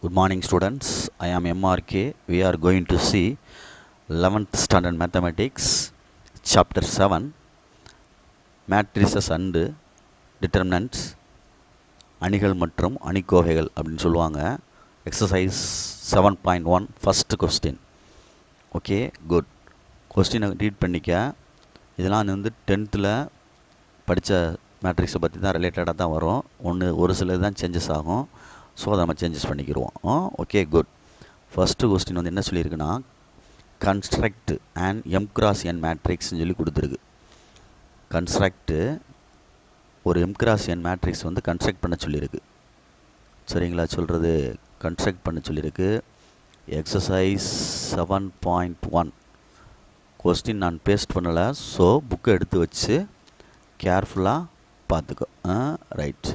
Good morning students, I am MRK. We are going to see 11th standard mathematics chapter 7 matrices and determinants அணிகள் மற்றும் அணிக்கோவைகள் அப்படின்னு சொல்லுவாங்க. Exercise 7.1 first question. Okay good. கொஸ்டினை read பண்ணிக்க. இதெல்லாம் வந்து 10th படித்த மேட்ரிக்ஸை பற்றி தான் ரிலேட்டடாக தான் வரும். ஒரு சிலது தான் சேஞ்சஸ் ஆகும். ஸோ அதை நம்ம சேஞ்சஸ் பண்ணிக்கிடுவோம். Okay good. ஃபஸ்ட்டு கொஸ்டின் வந்து என்ன சொல்லியிருக்குன்னா, construct and M cross N மேட்ரிக்ஸ்ன்னு சொல்லி கொடுத்துருக்கு. கன்ஸ்ட்ரக்ட்டு ஒரு எம் கிராஸ் என் மேட்ரிக்ஸ் வந்து கன்ஸ்ட்ரக்ட் பண்ண சொல்லியிருக்கு. சரிங்களா? சொல்கிறது கன்ஸ்ட்ரக்ட் பண்ண சொல்லியிருக்கு. எக்ஸசைஸ் 7.1 கொஸ்டின் நான் பேஸ்ட் பண்ணலை. ஸோ புக்கை எடுத்து வச்சு கேர்ஃபுல்லாக பார்த்துக்கோ. ரைட்,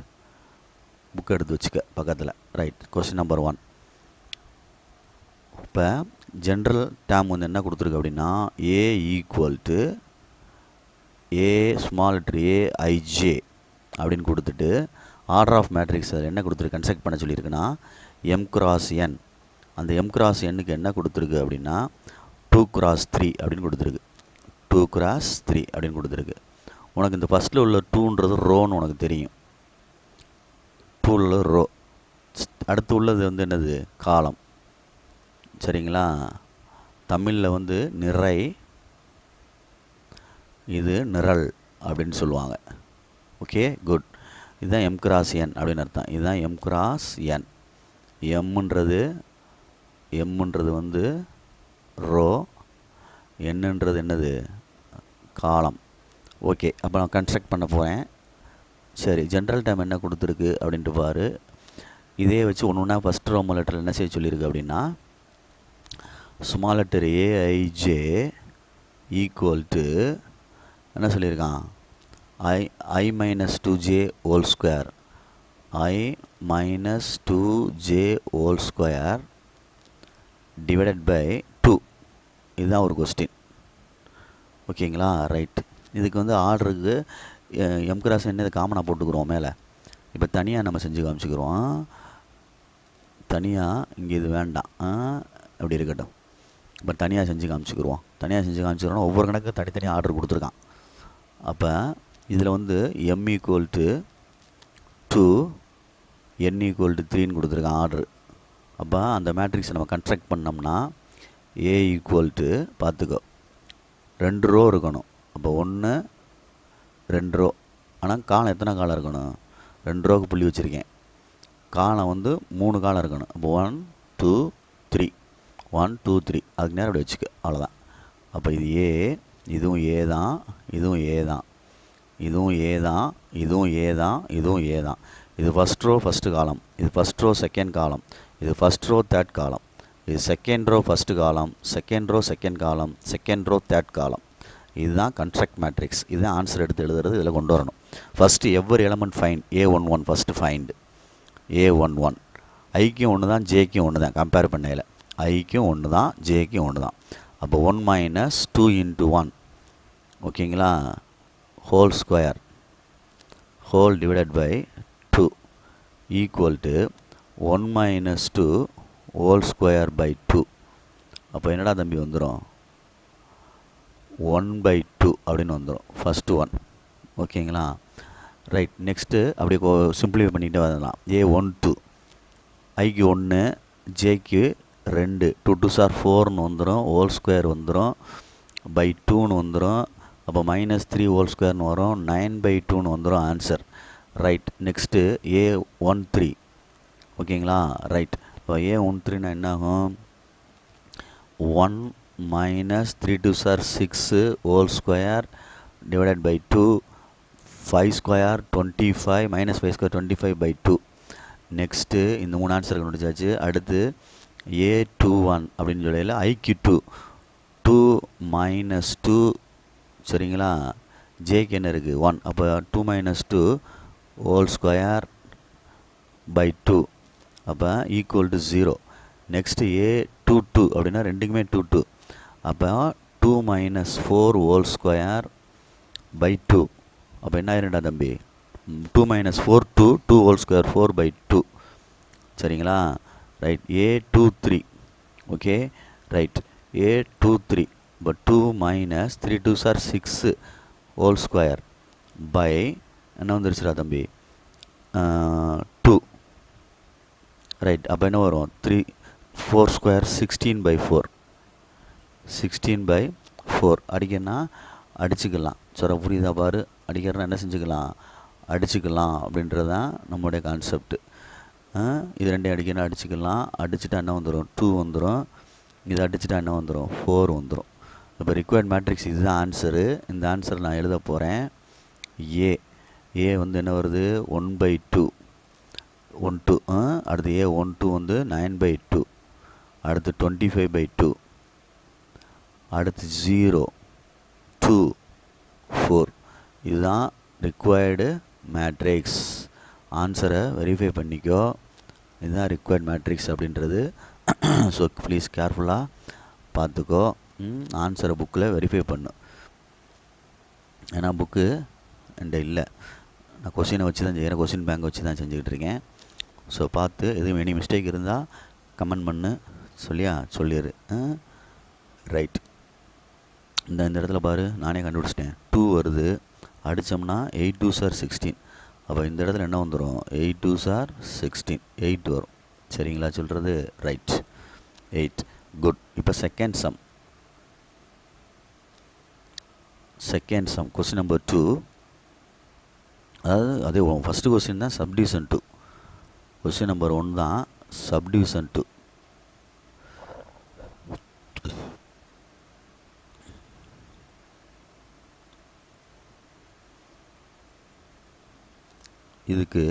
புக்கை எடுத்து வச்சுக்க பக்கத்தில். Right, question number 1. இப்போ ஜென்ரல் டேர்ம் வந்து என்ன கொடுத்துருக்கு அப்படின்னா, A equal to A small letter A I J அப்படின்னு கொடுத்துட்டு ஆர்டர் ஆஃப் மேட்ரிக்ஸ் அதில் என்ன கொடுத்துருக்கு கன்ஸ்ட்ரக்ட் பண்ண சொல்லியிருக்குன்னா எம் கிராஸ் என். அந்த எம் கிராஸ் எண்ணுக்கு என்ன கொடுத்துருக்கு அப்படின்னா 2 x 3 அப்படின்னு கொடுத்துருக்கு. 2 x 3 அப்படின்னு கொடுத்துருக்கு. உனக்கு இந்த ஃபஸ்ட்டில் உள்ள 2ன்றது ரோன்னு உனக்கு தெரியும். 2 ரோ. அடுத்து உள்ளது வந்து என்னது? காலம். சரிங்களா? தமிழில் வந்து நிறை, இது நிரல் அப்படின்னு சொல்லுவாங்க. Okay good. இதுதான் எம் கிராஸ் என் அப்படின்னு அர்த்தம். இதுதான் எம் கிராஸ் என். எம்முன்றது வந்து ரோ, என்னன்றது என்னது? காலம். ஓகே, அப்போ நான் கன்ஸ்ட்ரக்ட் பண்ண போகிறேன். சரி, ஜென்ரல் டேர்ம் என்ன கொடுத்துருக்கு அப்படின்ட்டு பாரு. இதே வச்சு ஒன்று ஒன்றா ஃபஸ்ட் ரோமன் லெட்டரில் என்ன செய்ய சொல்லியிருக்கு அப்படின்னா, small letter A I J equal to என்ன சொல்லியிருக்கான், I minus 2j whole square. I minus 2j whole square divided by 2. இதுதான் ஒரு கொஸ்டின். ஓகேங்களா? ரைட். இதுக்கு வந்து ஆர்டருக்கு எம் கிராஸ் என்ன இதை காமனாக போட்டுக்கிறோம் மேலே. இப்போ தனியாக நம்ம செஞ்சு காமிச்சிக்கிறோம். தனியாக இங்கே இது வேண்டாம், அப்படி இருக்கட்டும். இப்போ தனியாக செஞ்சு காமிச்சிக்கிறோம். தனியாக செஞ்சு காமிச்சிக்கிறோன்னா ஒவ்வொரு கணக்கு தனித்தனியாக ஆர்டர் கொடுத்துருக்கான். அப்போ இதில் வந்து M equal to 2 N equal to 3ன்னு கொடுத்துருக்கான் ஆர்டர். அப்போ அந்த மேட்ரிக்ஸை நம்ம கன்ஸ்ட்ரக்ட் பண்ணோம்னா ஏ ஈக்குவல் டு பார்த்துக்கோ 2 ரோ இருக்கணும். அப்போ 1 2 ரோ. ஆனால் காலம் எத்தனை காலம் இருக்கணும்? 2 ரோவுக்கு புள்ளி வச்சுருக்கேன். காலம் வந்து 3 காலம் இருக்கணும். அப்போ 1 2 3 1 2 3 அதுக்கு நேரம் அப்படி வச்சுக்க. அவ்வளோதான். அப்போ இது ஏ, இதுவும் ஏ தான், இதுவும் ஏ தான், இதுவும் ஏ தான், இதுவும் ஏ தான், இதுவும் ஏ தான். இது ஃபஸ்ட் ரோ ஃபஸ்ட்டு காலம், இது ஃபஸ்ட் ரோ செகண்ட் காலம், இது ஃபஸ்ட் ரோ தேர்ட் காலம், இது second row first column, second row second column, second row third column. இதுதான் கன்ஸ்ட்ரக்ட் மேட்ரிக்ஸ். இதுதான் ஆன்சர் எடுத்து எழுதுறது. இதில் கொண்டு வரணும். First every element find A11. First find A11. ஐக்கும் ஒன்று தான், ஜேக்கும் ஒன்று தான். கம்பேர் பண்ணையில் ஐக்கும் ஒன்று தான், ஜேக்கும் ஒன்று தான். அப்போ 1 மைனஸ் 2 இன்ட்டு 1, ஓகேங்களா, whole square whole divided by 2 equal to 1 minus 2 whole square by 2. அப்போ என்னடா தம்பி வந்துடும்? 1/2 அப்படின்னு வந்துடும். ஃபஸ்ட்டு 1. ஓகேங்களா? ரைட். நெக்ஸ்ட்டு அப்படியே சிம்பிளிஃபை பண்ணிகிட்டே வரலாம். A12 ஐக்கு 1, ஜேக்கு 2, 2 2s are 4ன்னு வந்துடும். ஹோல் ஸ்கொயர் வந்துடும், பை 2ன்னு வந்துடும். அப்போ மைனஸ் 3 ஹோல் ஸ்கொயர்னு வரும். 9/2ன்னு வந்துடும் ஆன்சர். ரைட். Next A13. ஓகேங்களா? ரைட். இப்போ A13னா என்ன ஆகும்? 1 minus 3 2s are 6 whole square divided by 2, 5 square 25 minus 5 square 25/2. Next இந்த 3 ஆன்சர் கண்டுபிடிச்சாச்சு. அடுத்து A21 அப்படின்னு சொல்லையில் ஐக்கு 2 minus 2, சரிங்களா, ஜேக்கு என்ன இருக்குது? 1. அப்போ 2 minus 2 whole square by 2. அப்போ ஈக்குவல் டு 0. நெக்ஸ்ட்டு A22 அப்படின்னா ரெண்டுக்குமே 2 2. அப்போ 2 மைனஸ் 4 ஹோல் ஸ்கொயர் பை 2. அப்போ என்ன ஆயிருண்டா தம்பி? 2 மைனஸ் 4 2 2 ஹோல் ஸ்கொயர் 4/2. சரிங்களா? Right A23 okay right A23 but 2 minus 3 2s are 6 whole square by என்ன வந்துருச்சுடா தம்பி 2 ரைட் அப்போ என்ன வரும் 3 4 ஸ்கொயர் 16/4 அடிக்கன்னா அடிச்சுக்கலாம் சொல்ல புரியுதா பாரு அடிக்கிறனா என்ன செஞ்சுக்கலாம் அடிச்சுக்கலாம் அப்படின்றது தான் நம்மளுடைய கான்செப்ட் இது ரெண்டையும் அடிக்கணும் அடிச்சுக்கலாம் அடிச்சுட்டா என்ன வந்துடும் 2 வந்துடும் இது அடிச்சுட்டா என்ன வந்துடும் 4 வந்துடும் இப்போ ரிக்வயர்ட் மேட்ரிக்ஸ் இதுதான் ஆன்சரு இந்த ஆன்சர் நான் எழுத போகிறேன் ஏ வந்து என்ன வருது 1/2 1/2 அடுத்து A12 வந்து 9/2 அடுத்து 25/2 அடுத்து 0 2 4 இதுதான் ரிக்வயர்டு மேட்ரிக்ஸ் ஆன்சரை வெரிஃபை பண்ணிக்கோ இதுதான் ரிக்வயர்ட் மேட்ரிக்ஸ் அப்படின்றது ஸோ ப்ளீஸ் கேர்ஃபுல்லாக பார்த்துக்கோ ஆன்சரை புக்கில் வெரிஃபை பண்ணு ஏன்னா புக்கு என்கிட்ட இல்லை நான் கொஷினை வச்சு தான் செய்கிறேன் கொஷின் பேங்க் வச்சு தான் செஞ்சுக்கிட்டு இருக்கேன் ஸோ பார்த்து எதுவும் எனி மிஸ்டேக் இருந்தால் கமெண்ட் பண்ணு சொல்லிடு ரைட் இந்த இடத்துல பாரு நானே கண்டுபிடிச்சிட்டேன் 2 வருது அடித்தோம்னா 8 2s are 16 அப்போ இந்த இடத்துல என்ன வந்துடும் 8 2s are 16 8 வரும் சரிங்களா சொல்கிறது ரைட் 8 குட் இப்போ செகண்ட் சம் கொஸ்டின் நம்பர் 2 அதாவது அதே ஃபஸ்ட்டு கொஸ்டின் தான் சப்டிவிஷன் 2 கொஸ்டின் நம்பர் 1 தான் சப்டிவிஷன் 2 இதுக்கு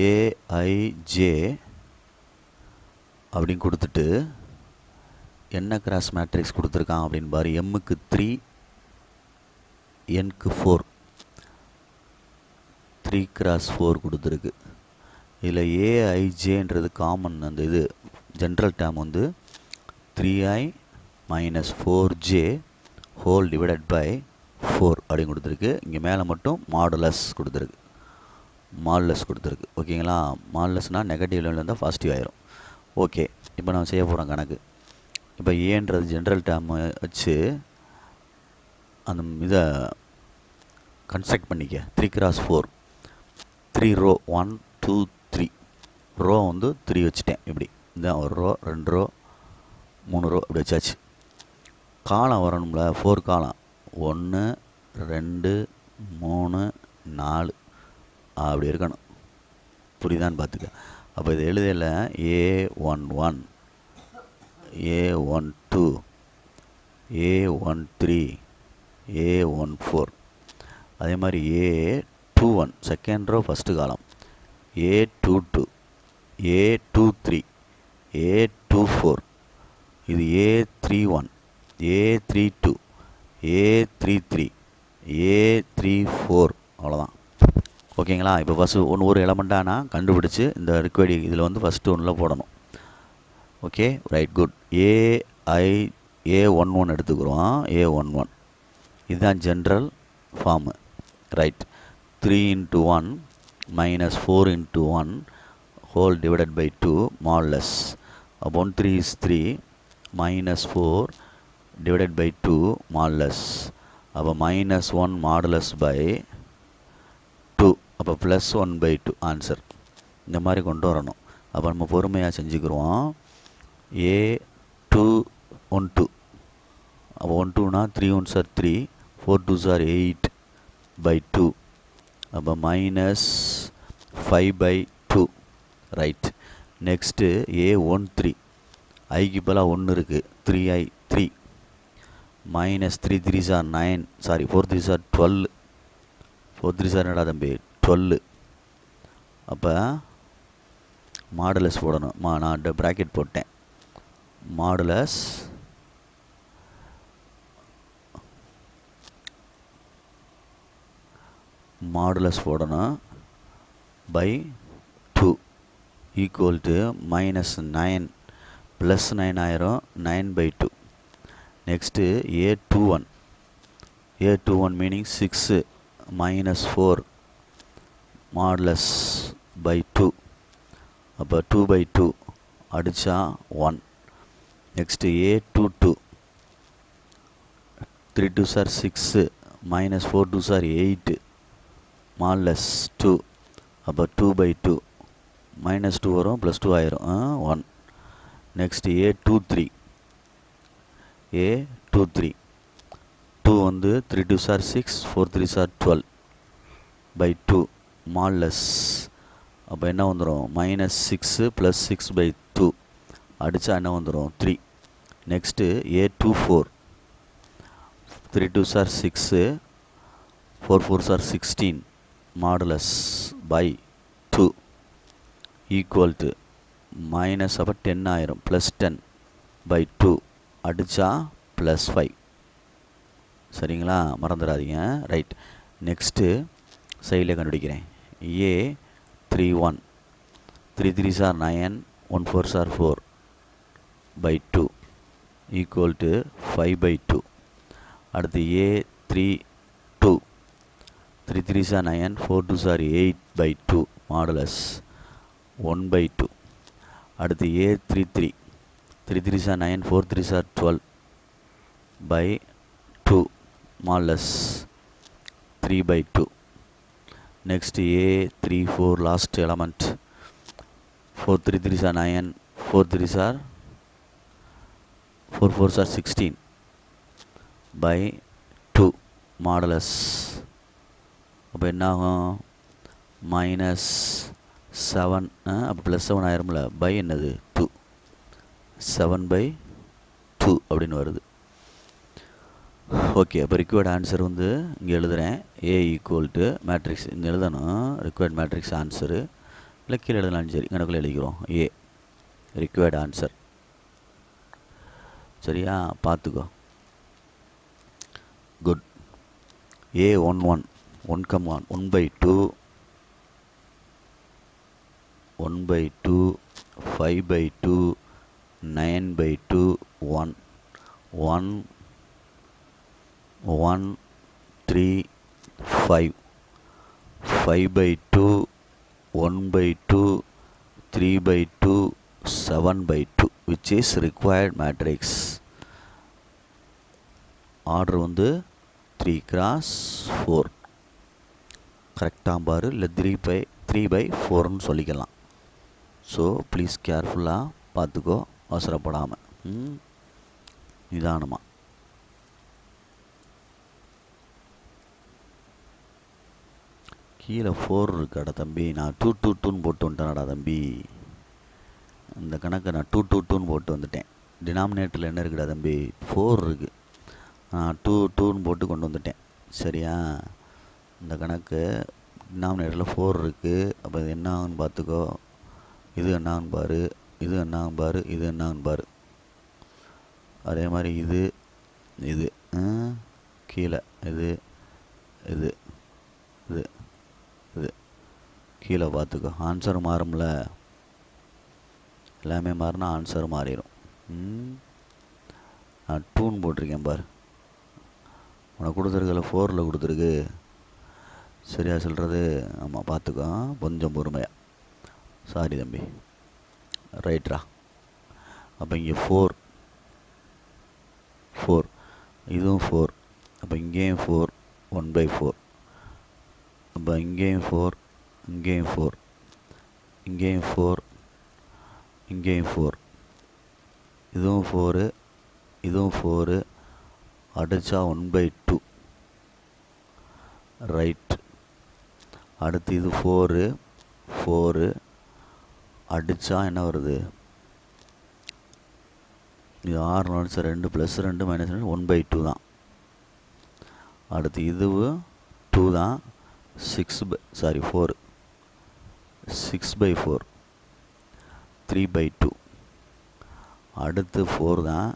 ஏஐஜே அப்படின்னு கொடுத்துட்டு என்ன கிராஸ் மேட்ரிக்ஸ் கொடுத்துருக்கான் அப்படின்னு பாரு எம்முக்கு 3 என்க்கு 4 3x4 கொடுத்துருக்கு இதில் ஏஐஜேன்றது காமன் அந்த இது ஜென்ரல் டேர்ம் வந்து 3i - 4j whole divided by 4 அப்படின்னு கொடுத்துருக்கு இங்கே மேலே மட்டும் மாடுலஸ் கொடுத்துருக்கு ஓகேங்களா மாடுலஸ்னால் நெகட்டிவ் லெவலில் இருந்தால் பாசிட்டிவ் ஆயிரும் ஓகே இப்போ நான் செய்ய போகிறேன் கணக்கு இப்போ ஏன்றது ஜென்ரல் டேர்ம் வச்சு அந்த இதை கன்ஸ்ட்ரக்ட் பண்ணிக்க 3x4 3 ரோ 1 2 3 ரோ வந்து 3 வச்சுட்டேன் இப்படி இந்த ஒரு ரோ 2 ரோ 3 ரோ இப்படி வச்சாச்சு காலம் வரணும்ல 4 காலம் 1 2 3 4 அப்படி இருக்கணும் புரியுதான்னு பார்த்துக்க அப்போ இது எழுதையில் A11 A12 A13 A14 அதே மாதிரி A21 செகண்ட் ரோ ஃபஸ்ட்டு காலம் A22 A23 A24 இது A31 A32 A33 A34 அவ்வளோதான் ஓகேங்களா இப்போ ஃபஸ்ட்டு ஒரு எலமெண்ட்டாக நான் கண்டுபிடிச்சி இந்த ரிக்வயர்டு இதில் வந்து ஃபஸ்ட்டு ஒன்றில் போடணும் ஓகே ரைட் குட் A11 எடுத்துக்கிறோம் A11 இதுதான் general formula right 3 × 1 - 4 × 1 whole divided by 2 modulus 1 3 is 3 -4 divided by 2 modulus அப்போ -1 மாடுலஸ் பை 2 அப்போ +1/2 ஆன்சர் இந்த மாதிரி கொண்டு வரணும் அப்போ நம்ம பொறுமையாக செஞ்சுக்கிறோம் A212 அப்போ 1 2னா 3 1s are 3 4 2s are 8/2 அப்போ -5/2 ரைட் நெக்ஸ்ட்டு A13 ஐக்கு பதிலாக 1 இருக்குது 3i 3 -3 3s are 9 sorry 4 3s are 12 4 3s are என்னடா தம்பி 12 அப்போ மாடுலஸ் போடணும் நான் ப்ராக்கெட் போட்டேன் மாடுலஸ் போடணும் பை 2 ஈக்குவல் டு -9 +9 ஆயிரும் 9/2 next A21 meaning 6 -4 modulus by 2 அப்போ 2/2 அடித்தா 1. Next A22 3 2s are 6 minus 4 2s are 8 மால்லஸ் 2. அப்போ 2/2 minus 2 வரும் +2 ஆயிரும் 1. நெக்ஸ்ட் A23 2 வந்து 3 2s are 6 4 3s are 12/2 மால்லஸ். அப்போ என்ன வந்துடும் -6 + 6/2 அடித்தா என்ன வந்துடும் 3. Next A24 3 2s are 6 4 4s are 16 modulus by 2 equal to minus. அப்போ 10 ஆயிரும் +10/2 அடித்தா +5. சரிங்களா, மறந்துடாதீங்க. ரைட். நெக்ஸ்ட்டு சைடில் கண்டுபிடிக்கிறேன். A31 3 3s are 9 1 4s are 4/2 equal to 5/2. அடுத்து A32 3 3s are 9 4 2s are 8/2 modulus 1/2. அடுத்து A33 3 3s are 9 4 3s are 12/2 modulus 3/2. Next A34 last element 4 3 3s are 9 4 3s are 4 4s are 16/2 modulus. அப்போ என்ன ஆகும் -7. அப்போ +7 ஆயிரும்ல by என்னது 2 7/2 அப்படின்னு வருது. Okay, அப்போ ரிக்வயர்ட் ஆன்சர் வந்து இங்கே எழுதுகிறேன். A ஈக்குவல் டு மேட்ரிக்ஸ் இங்கே எழுதணும். ரிக்வயர்ட் மேட்ரிக்ஸ் ஆன்சரு இல்லை கீழே எழுதலாம்னு சரி கணக்கில் எழுதிக்கிறோம். A required answer. சரியா, பார்த்துக்கோ. Good. A11 1 1/2 1/2 5/2 9/2 1 1 1 3 5 5/2 1/2 3/2 7/2 which is required matrix. Order வந்து 3x4 கரெக்டாக பாரு, இல்லை 3/4ன்னு சொல்லிக்கலாம். ஸோ ப்ளீஸ் கேர்ஃபுல்லாக பார்த்துக்கோ, அவசரப்படாமல் நிதானமாக. கீழே 4 இருக்காடா தம்பி, நான் 2 2 2ன்னு போட்டு வந்துட்டேனாடா தம்பி. இந்த கணக்கை நான் 2 2 2ன்னு போட்டு வந்துட்டேன். டினாமினேட்டரில் என்ன இருக்குடா தம்பி 4 இருக்குது. நான் 2 2ன்னு போட்டு கொண்டு வந்துட்டேன். சரியா, இந்த கணக்கு டினாமினேட்டரில் 4 இருக்குது. அப்போ இது என்ன ஆகுன்னு பார்த்துக்கோ. இது என்ன ஆகுன்னு பாரு, இது என்ன ஆகும் பாரு, இது என்ன ஆகுன்னு பாரு. அதே மாதிரி இது இது கீழே இது இது இது இது கீழே பார்த்துக்கோ. ஆன்சர் மாறும்ல, எல்லாமே மாறினா ஆன்சர் மாறிடும். நான் 2ன்னு போட்டிருக்கேன் பாரு, உனக்கு கொடுத்துருக்கல 4ல் கொடுத்துருக்கு. சரியா சொல்கிறது? ஆமாம், பார்த்துக்கோ கொஞ்சம் பொறுமையாக. சாரி தம்பி. ரைட்ரா. அப்போ இங்கே 4 இதுவும் 4. அப்போ இங்கேயும் 4 1/4. அப்போ இங்கேயும் 4 இங்கேயும் 4 இங்கேயும் 4 இங்கேயும் 4 இதுவும் 4 இதுவும் 4 அடித்தா 1/2. ரைட். அடுத்து இது 4 அடித்தா என்ன வருது, இது 6 அடித்தா 2 + 2 - 2 1/2 தான். அடுத்து இதுவும் 2 தான். 4 6/4 3/2. அடுத்து 4 தான்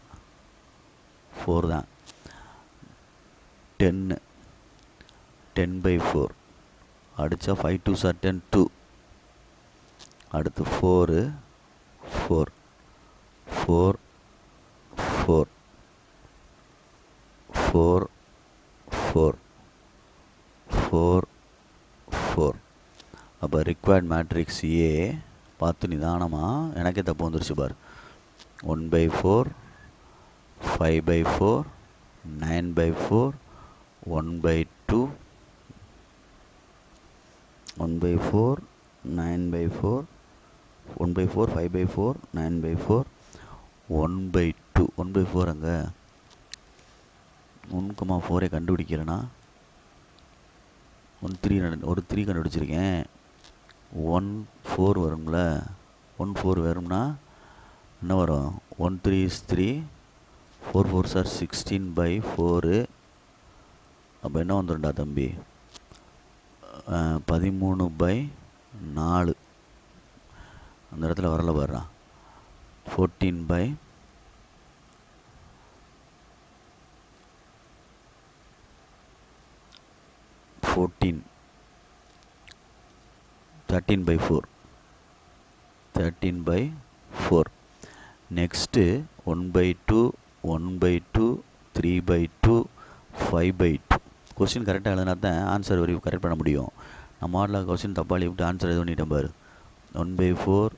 10/4 அடித்தா 5 2s are 10 2. அடுத்து 4 4 4 4 4 4 4 4. அப்போ ரிக்வயர்ட் மேட்ரிக்ஸ் A பார்த்து நிதானமாக, எனக்கே தப்பு வந்துருச்சு பார். 1/4, 5/4, 9/4, 1/2, 1/4, 9/4, 1/4, 5/4, 9/4, 1/2. 1/4 அங்கே 1,4 கண்டுபிடிக்கிறேன்னா 3 கண்டுபிடிச்சிருக்கேன். 1/4 வரும்ல. 1/4 வரும்னா என்ன வரும்? 1 3 is 3, 4 4s are 16/4. அப்போ என்ன வந்துடும்டா தம்பி? 13/4. அந்த இடத்துல வரல பாடுறா. 14/13/4. 13/4. நெக்ஸ்ட்டு 1/2, 1/2, 3/2, 5/2. கொஸ்டின் கரெக்டாக எழுதினா தான் ஆன்சர் வரி கரெக்ட் பண்ண முடியும். நான் மாடலில் கொஸ்டின் தப்பாக எழுதி விட்டு ஆன்சர் இது பண்ணிட்டேன் பாரு. 1/4,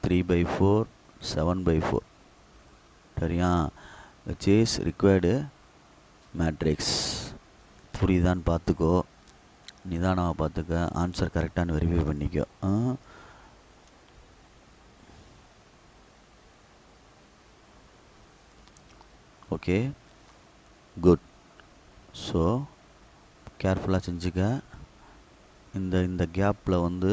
3/4, 7/4. சரியா? Chase required matrix. புரியுதான்னு பார்த்துக்கோ, நிதானமாக பார்த்துக்க, ஆன்சர் கரெக்டானு வெரிஃபை பண்ணிக்கோ. Okay, good. ஸோ கேர்ஃபுல்லாக செஞ்சுக்க. இந்த கேப்பில் வந்து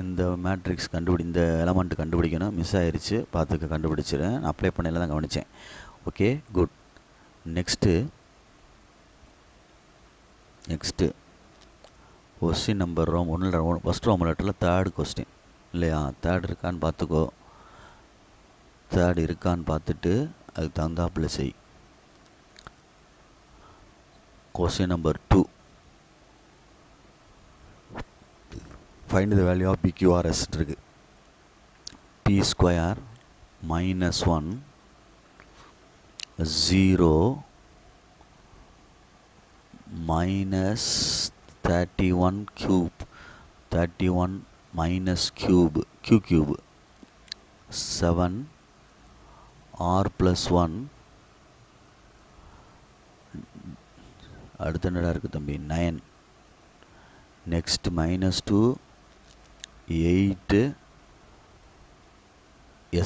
இந்த மேட்ரிக்ஸ் இந்த எலமெண்ட் கண்டுபிடிக்கணும். மிஸ் ஆயிடுச்சு, பார்த்துக்க, கண்டுபிடிச்சிடுறேன். நான் அப்ளை பண்ணல தான் கவனித்தேன். Okay, good. Next question number first Roman லெட்டரில் தேர்ட் கொஸ்டின் இல்லையா? தேர்ட் இருக்கான்னு பார்த்துக்கோ. தேர்ட் இருக்கான்னு பார்த்துட்டு அதுக்கு தகுந்தாப்பில் செய். Question number 2. Find the value of PQRS இருக்கு. P² - 1 0 -31 cube 31 minus cube q cube 7 r plus 1. அடுத்த என்னடா இருக்குது தம்பி? 9. Next -2 8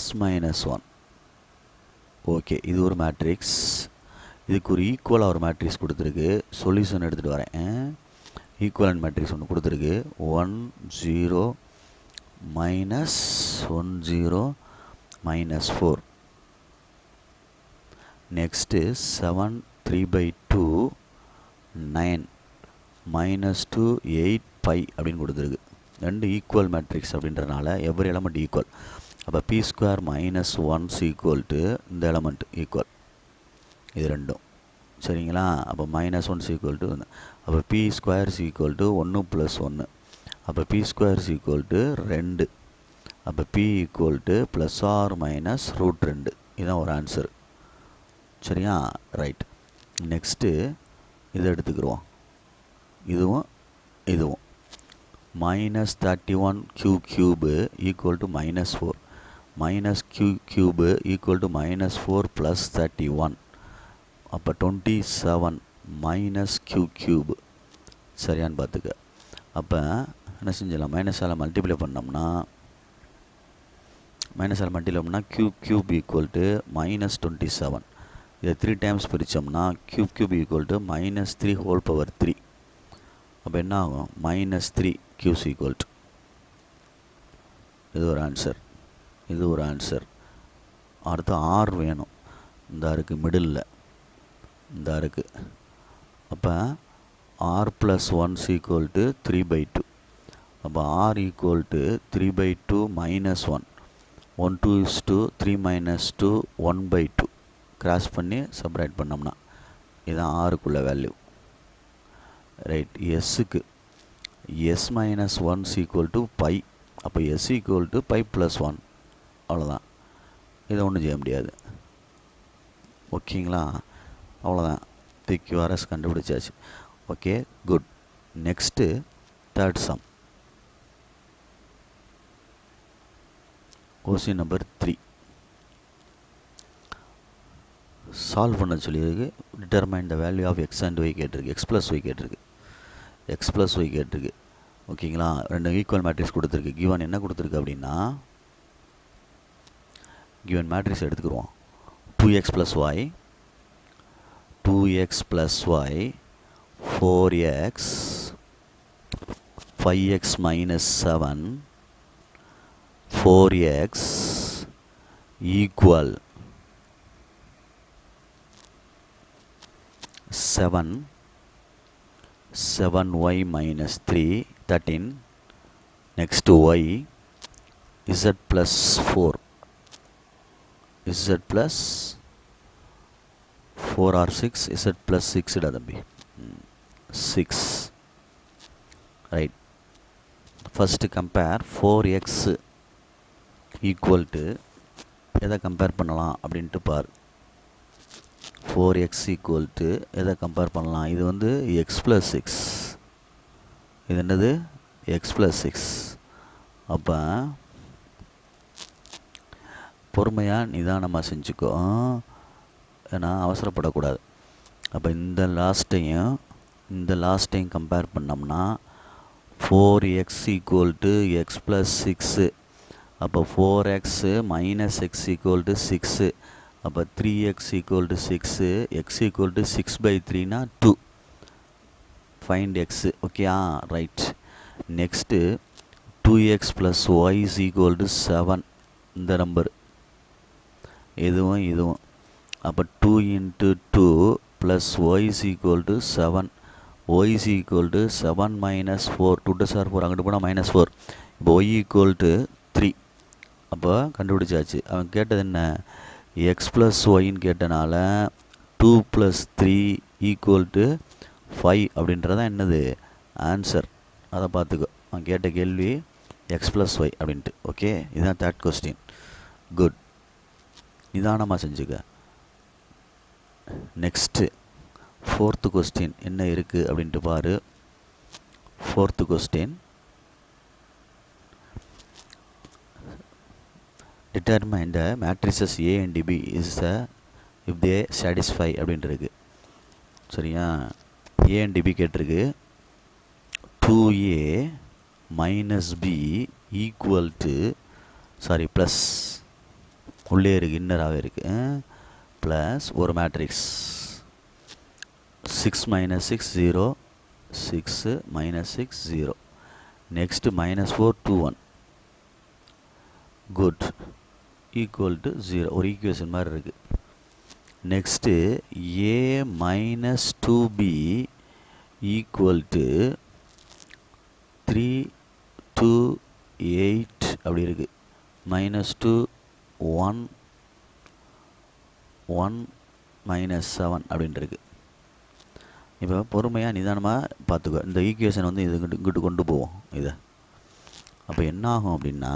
s - 1. ஓகே, இது ஒரு மேட்ரிக்ஸ். இதுக்கு ஒரு ஈக்குவலாக ஒரு மேட்ரிக்ஸ் கொடுத்துருக்கு. சொல்யூஷன் எடுத்துகிட்டு வரேன். ஈக்குவலன்ட் மேட்ரிக்ஸ் ஒன்று கொடுத்துருக்கு. 1 0 -1 0 -4. நெக்ஸ்ட்டு 7 3/2 9 -2 8 pi அப்படின்னு கொடுத்துருக்கு. ரெண்டு ஈக்குவல் மேட்ரிக்ஸ் அப்படின்றனால எவ்ரி எலமெண்ட் ஈக்குவல். அப்போ P² - 1 ஈக்குவல் டு இந்த எலமெண்ட் ஈக்குவல். இது ரெண்டும் சரிங்களா? அப்போ -1 ஈக்குவல் டு, அப்போ P² ஈக்குவல் டு 1 + 1. அப்போ P² ஈக்குவல் டு 2. அப்போ P ஈக்குவல் டு +or-√2. இதுதான் ஒரு ஆன்சர். சரியா? ரைட். நெக்ஸ்ட்டு இதை எடுத்துக்கிடுவோம். இதுவும் -31 q cube equal to -4. -q cube equal to -4 + 31. அப்போ 27 - q cube. சரியான்னு பார்த்துக்க. அப்போ என்ன செஞ்சிடலாம்? மைனஸால் மல்டிப்ளை பண்ணோம்னா q cube ஈக்குவல் டு -27. இதை 3 டைம்ஸ் பிரித்தோம்னா q cube ஈக்குவல் டு -3/3. அப்போ என்ன ஆகும்? -3 q ஈக்குவல் டு. இது ஒரு ஆன்சர். அடுத்து r வேணும். இந்த இருக்குது மிடில், இந்த இருக்குது. அப்போ r + 1 ஈக்குவல் டு 3/2. அப்போ r ஈக்குவல் டு 3/2 - 1. 1 2 is 2, 3 - 2 1/2. கிராஸ் பண்ணி செப்பரேட் பண்ணோம்னா இதுதான் ஆறுக்குள்ள வேல்யூ. ரைட். எஸ்ஸுக்கு s - 1 ஈக்குவல் டு பை. அப்போ s ஈக்குவல் டு π + 1. அவ்வளோதான். இதை ஒன்றும் செய்ய முடியாது. ஓகேங்களா? அவ்வளோதான். PQRS கண்டுபிடிச்சாச்சு. Okay, good. Next third sum. Question number 3 solve பண்ண சொல்லியிருக்கு. Determine the value of x and y கேட்டிருக்கு. எக்ஸ் ப்ளஸ் ஒய் கேட்டிருக்கு. எக்ஸ் ப்ளஸ் ஒய் கேட்டிருக்கு. ஓகேங்களா, ரெண்டு ஈக்குவல் மேட்ரிக்ஸ் கொடுத்துருக்கு. கிவன் என்ன கொடுத்துருக்கு அப்படின்னா, கிவன் மேட்ரிக்ஸ் எடுத்துக்கிடுவோம். 2x plus y, 2x plus y, 4x, 5x minus 7, 4x equal 7, 7y minus 3, 13, next y, z plus 4, z plus 4 or 6, z plus 6 da thambi 6, right. First compare 4x equal to எதை compare பண்ணலாம் அப்படின்ட்டு பார். 4x equal to எதை compare பண்ணலாம், இது வந்து x plus 6, இது என்னது x plus 6. அப்போ பொறுமையாக நிதானமாக செஞ்சுக்கோ, ஏன்னா அவசரப்படக்கூடாது. அப்போ இந்த லாஸ்ட்டையும் கம்பேர் பண்ணோம்னா 4x equal to x plus 6, அப்போ 4x minus x equal to 6, அப்போ 3x equal to 6, x equal to 6 by 3 னா 2. find x. Okay, right. Next 2x plus y is equal to 7, இந்த நம்பர் இதுவும். அப்போ 2 into 2 plus y is equal to 7, y is equal to 7 minus 4, 2 to 4 அங்கிட்டு போனால் minus 4, இப்போ y equal to 3. அப்போ கண்டுபிடிச்சாச்சு. அவன் கேட்டது என்ன, x plus yன்னு கேட்டனால 2 plus 3 equal to 5 அப்படின்றதான் என்னது ஆன்சர். அதை பார்த்துக்கோ, அவன் கேட்ட கேள்வி x plus y அப்படின்ட்டு. ஓகே, இதுதான் தேர்ட் கொஸ்டின். குட், நிதானமாக செஞ்சுக்க. நெக்ஸ்ட்டு ஃபோர்த்து கொஸ்டின் என்ன இருக்குது அப்படின்ட்டு பாரு. Fourth question, determine the matrices A and B is the if they satisfy அப்படின்ட்டு இருக்கு. சரியா, A and B கேட்டிருக்கு. 2A minus B equal to, sorry plus உள்ளே இருக்குது, இன்னராகவே இருக்குது, ப்ளஸ் ஒரு matrix 6 minus 6 0, 6 minus 6 0, next minus 4 2 1, good, equal to 0, ஒரு equation மாதிரி இருக்குது. Next A minus 2B equal to 3 2 8 அப்படி இருக்குது. minus 2 1 1 minus 7 அப்படின்ட்டு இருக்குது. இப்போ பொறுமையாக நிதானமாக பார்த்துக்கோ. இந்த ஈக்குவேஷன் வந்து இது இங்கிட்டு கொண்டு போவோம் இதை. அப்போ என்ன ஆகும் அப்படின்னா,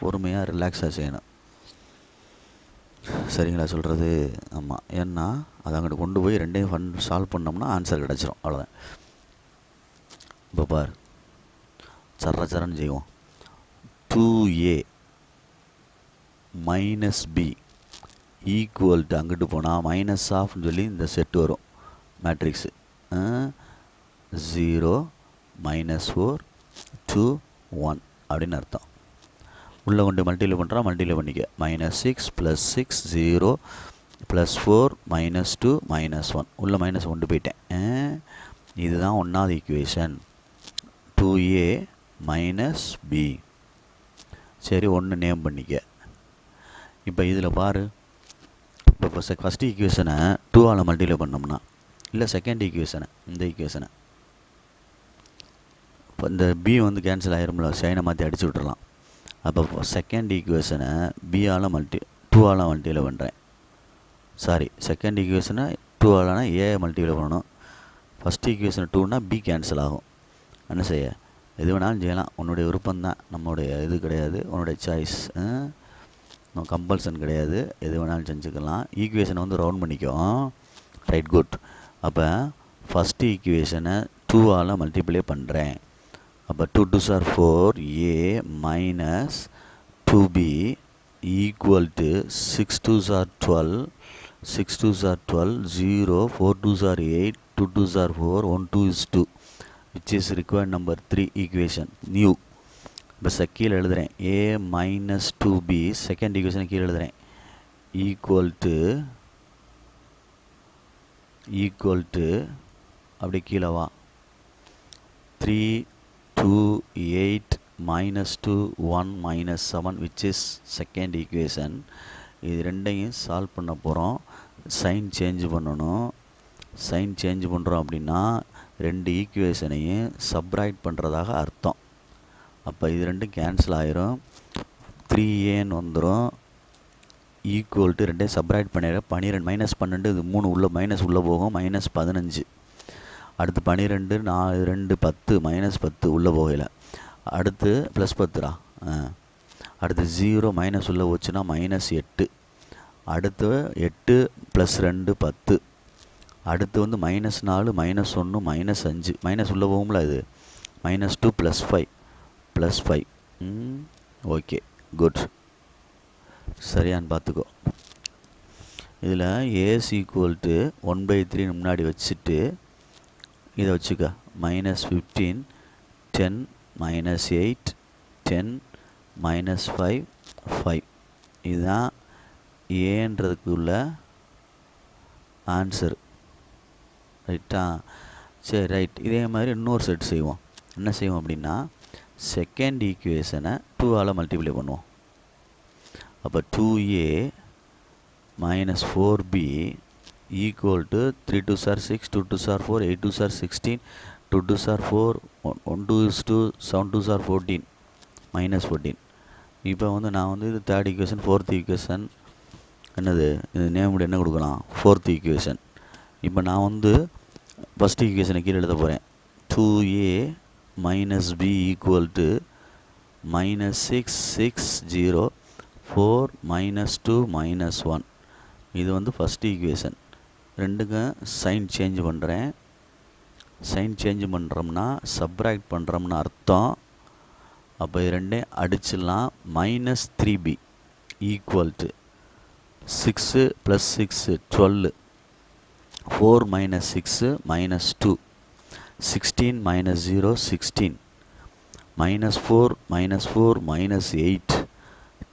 பொறுமையாக ரிலாக்ஸாக செய்யணும். சரிங்களா சொல்கிறது? ஆமாம், ஏன்னா அதை அங்கிட்டு கொண்டு போய் ரெண்டையும் சால்வ் பண்ணோம்னா ஆன்சர் கிடச்சிரும், அவ்வளோதான். இப்போ பார், சரன்னு செய்வோம். 2A minus B equal to, அங்கிட்டு போனால் மைனஸ் ஆஃப்னு சொல்லி இந்த செட்டு வரும் மேட்ரிக்ஸு. 0 minus 4 2 1 அப்படின்னு அர்த்தம். உள்ளே கொண்டு மல்டிப்ளை பண்ணிக்க. -6 + 6 0 + 4 -2 -1, உள்ளே மைனஸ் கொண்டு போயிட்டேன். இதுதான் ஒன்றாவது ஈக்குவேஷன், 2A minus B. சரி, ஒன்று நேம் பண்ணிக்க. இப்போ இதில் பாரு, இப்போ ஃபஸ்ட் ஈக்குவேஷனை 2ஆல் மல்டிப்ளை பண்ணோம்னா, இல்லை செகண்ட் ஈக்குவேஷனை, இந்த ஈக்குவேஷனை, இப்போ இந்த B வந்து கேன்சல் ஆகிரும்ல, சைனை மாற்றி அடிச்சு விட்றலாம். அப்போ செகண்ட் ஈக்குவேஷனை 2ஆல் மல்டிப்ளை பண்ணுறேன். சாரி, செகண்ட் ஈக்குவேஷனை 2ஆல்னா A மல்டிப்ளை பண்ணணும். ஃபஸ்ட் ஈக்குவேஷன் 2னா B கேன்சல் ஆகும். என்ன செய்ய, எது வேணாலும் செய்யலாம், உன்னுடைய விருப்பம்தான், நம்மளுடைய இது கிடையாது, உன்னுடைய சாய்ஸ், கம்பல்சன் கிடையாது, எது வேணாலும் செஞ்சுக்கலாம். ஈக்குவேஷனை வந்து ரவுண்ட் பண்ணிக்கும். Right, good. அப்போ ஃபஸ்ட்டு ஈக்குவேஷனை 2ஆல் மல்டிப்ளை பண்ணுறேன். அப்போ 2 2s are 4, A minus 2 2b equal to 6 2s are 12, 6 2s are 12, 0, 4 2s are 8, 2 2s are 4, 1 2 is 2, which is required number 3 equation new. இப்போ கீழே எழுதுகிறேன் a minus 2b செகண்ட் ஈக்குவேஷனை கீழே எழுதுகிறேன் ஈக்குவல் டு அப்படி கீழே வா 3 2 8 minus 2 1 minus 7 which is second equation. இது ரெண்டையும் சால்வ் பண்ண போகிறோம். சைன் சேஞ்ச் பண்ணணும். சைன் சேஞ்ச் பண்ணுறோம் அப்படின்னா ரெண்டு ஈக்குவேஷனையும் சப்ராக்ட் பண்ணுறதாக அர்த்தம். அப்போ இது ரெண்டும் கேன்சல் ஆயிரும். 3a வந்துடும் ஈக்குவல் டு ரெண்டையும் சப்ராக்ட் பண்ணிடுறேன். 12 மைனஸ் 12 இது 3 உள்ள மைனஸ் உள்ளே போகும் மைனஸ் 15. அடுத்து 12 4 2 10 மைனஸ் 10 உள்ளே போகல. அடுத்து ப்ளஸ் 10டா. அடுத்து 0 மைனஸ் உள்ளே போச்சுன்னா மைனஸ் 8. அடுத்து 8 ப்ளஸ் 2 10. அடுத்து வந்து மைனஸ் 4 மைனஸ் 1 மைனஸ் 5 மைனஸ் உள்ளே போகும்ல இது minus 2 plus 5 plus 5. Okay good. சரியான்னு பார்த்துக்கோ. இதில் ஏஸ் ஈக்குவல் டு 1/3 முன்னாடி வச்சுட்டு இதை வச்சுக்க மைனஸ் 15 10 மைனஸ் 8 10 மைனஸ் 5 5. இதுதான் ஏன்றதுக்கு உள்ள ஆன்சர். ரைட்டா? சரி ரைட். இதே மாதிரி இன்னொரு செட் செய்வோம். என்ன செய்வோம் அப்படின்னா செகண்ட் ஈக்குவேஷனை 2ஆல் மல்டிப்ளை பண்ணுவோம். அப்போ 2a minus 4b equal to 3 2s are 6, 2 2s are 4, 8 2s are 16, 2 2s are 4, 1 2 is 2, 7 2s are 14, minus 14. இப்போ வந்து நான் வந்து இது தேர்ட் ஈக்குவேஷன் ஃபோர்த் ஈக்குவேஷன் என்னது இது நேமுடைய என்ன கொடுக்கலாம் ஃபோர்த் ஈக்குவேஷன். இப்போ நான் வந்து ஃபஸ்ட் ஈக்குவேஷனை கீழே எழுத போகிறேன். 2a minus b equal to minus 6 6 0 4 minus 2 minus 1. இது வந்து ஃபஸ்ட் ஈக்குவேஷன். ரெண்டுக்கும் சைன் சேஞ்ச் பண்ணுறேன். சைன் சேஞ்ச் பண்ணுறோம்னா சப்ராக்ட் பண்ணுறோம்னு அர்த்தம். அப்போ இது ரெண்டையும் அடிச்சிடலாம். Minus 3b equal to 6 plus 6 12, 4 minus 6 minus 2, 16 minus 0 16, minus 4 minus 8,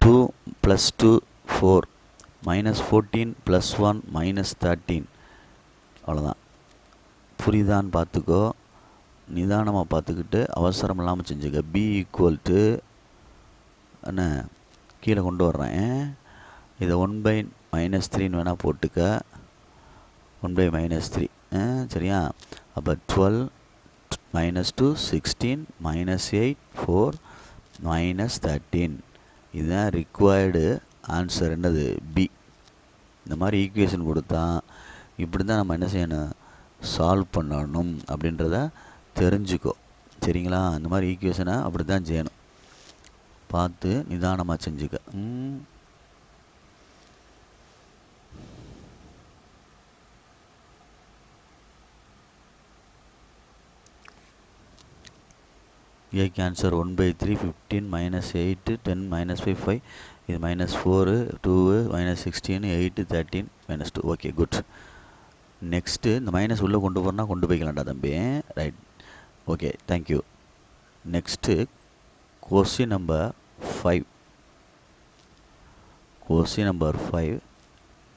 2 plus 2 4, minus 14 plus 1 minus 13. அவ்வளோதான். புரியுதான்னு பார்த்துக்கோ. நிதானமாக பார்த்துக்கிட்டு அவசரம் இல்லாமல் செஞ்சுக்க. b ஈக்குவல் டு என்ன கீழே கொண்டு வர்றேன். இதை 1/-3 வேணால் போட்டுக்க. 1/-3 சரியா? அப்போ 12 minus 2 16 minus 8 4 minus 13. இதுதான் ரிக்வயர்டு ஆன்சர். என்னது பி. இந்த மாதிரி ஈக்குவேஷன் கொடுத்தா இப்படி தான் நம்ம என்ன செய்யணும் சால்வ் பண்ணணும் அப்படின்றத தெரிஞ்சுக்கோ. சரிங்களா? இந்த மாதிரி ஈக்குவேஷனை அப்படி தான் செய்யணும். பார்த்து நிதானமாக செஞ்சுக்க. ஏக்கு ஆன்சர் 1/3 15 minus 8 10 minus 5 5. இது minus 4 2 minus 16 8 13 minus 2. Okay good. Next இந்த மைனஸ் உள்ளே கொண்டு போகிறனா கொண்டு போய்க்கலாம்டா தம்பி. Right okay thank you. Next question number 5. Question number 5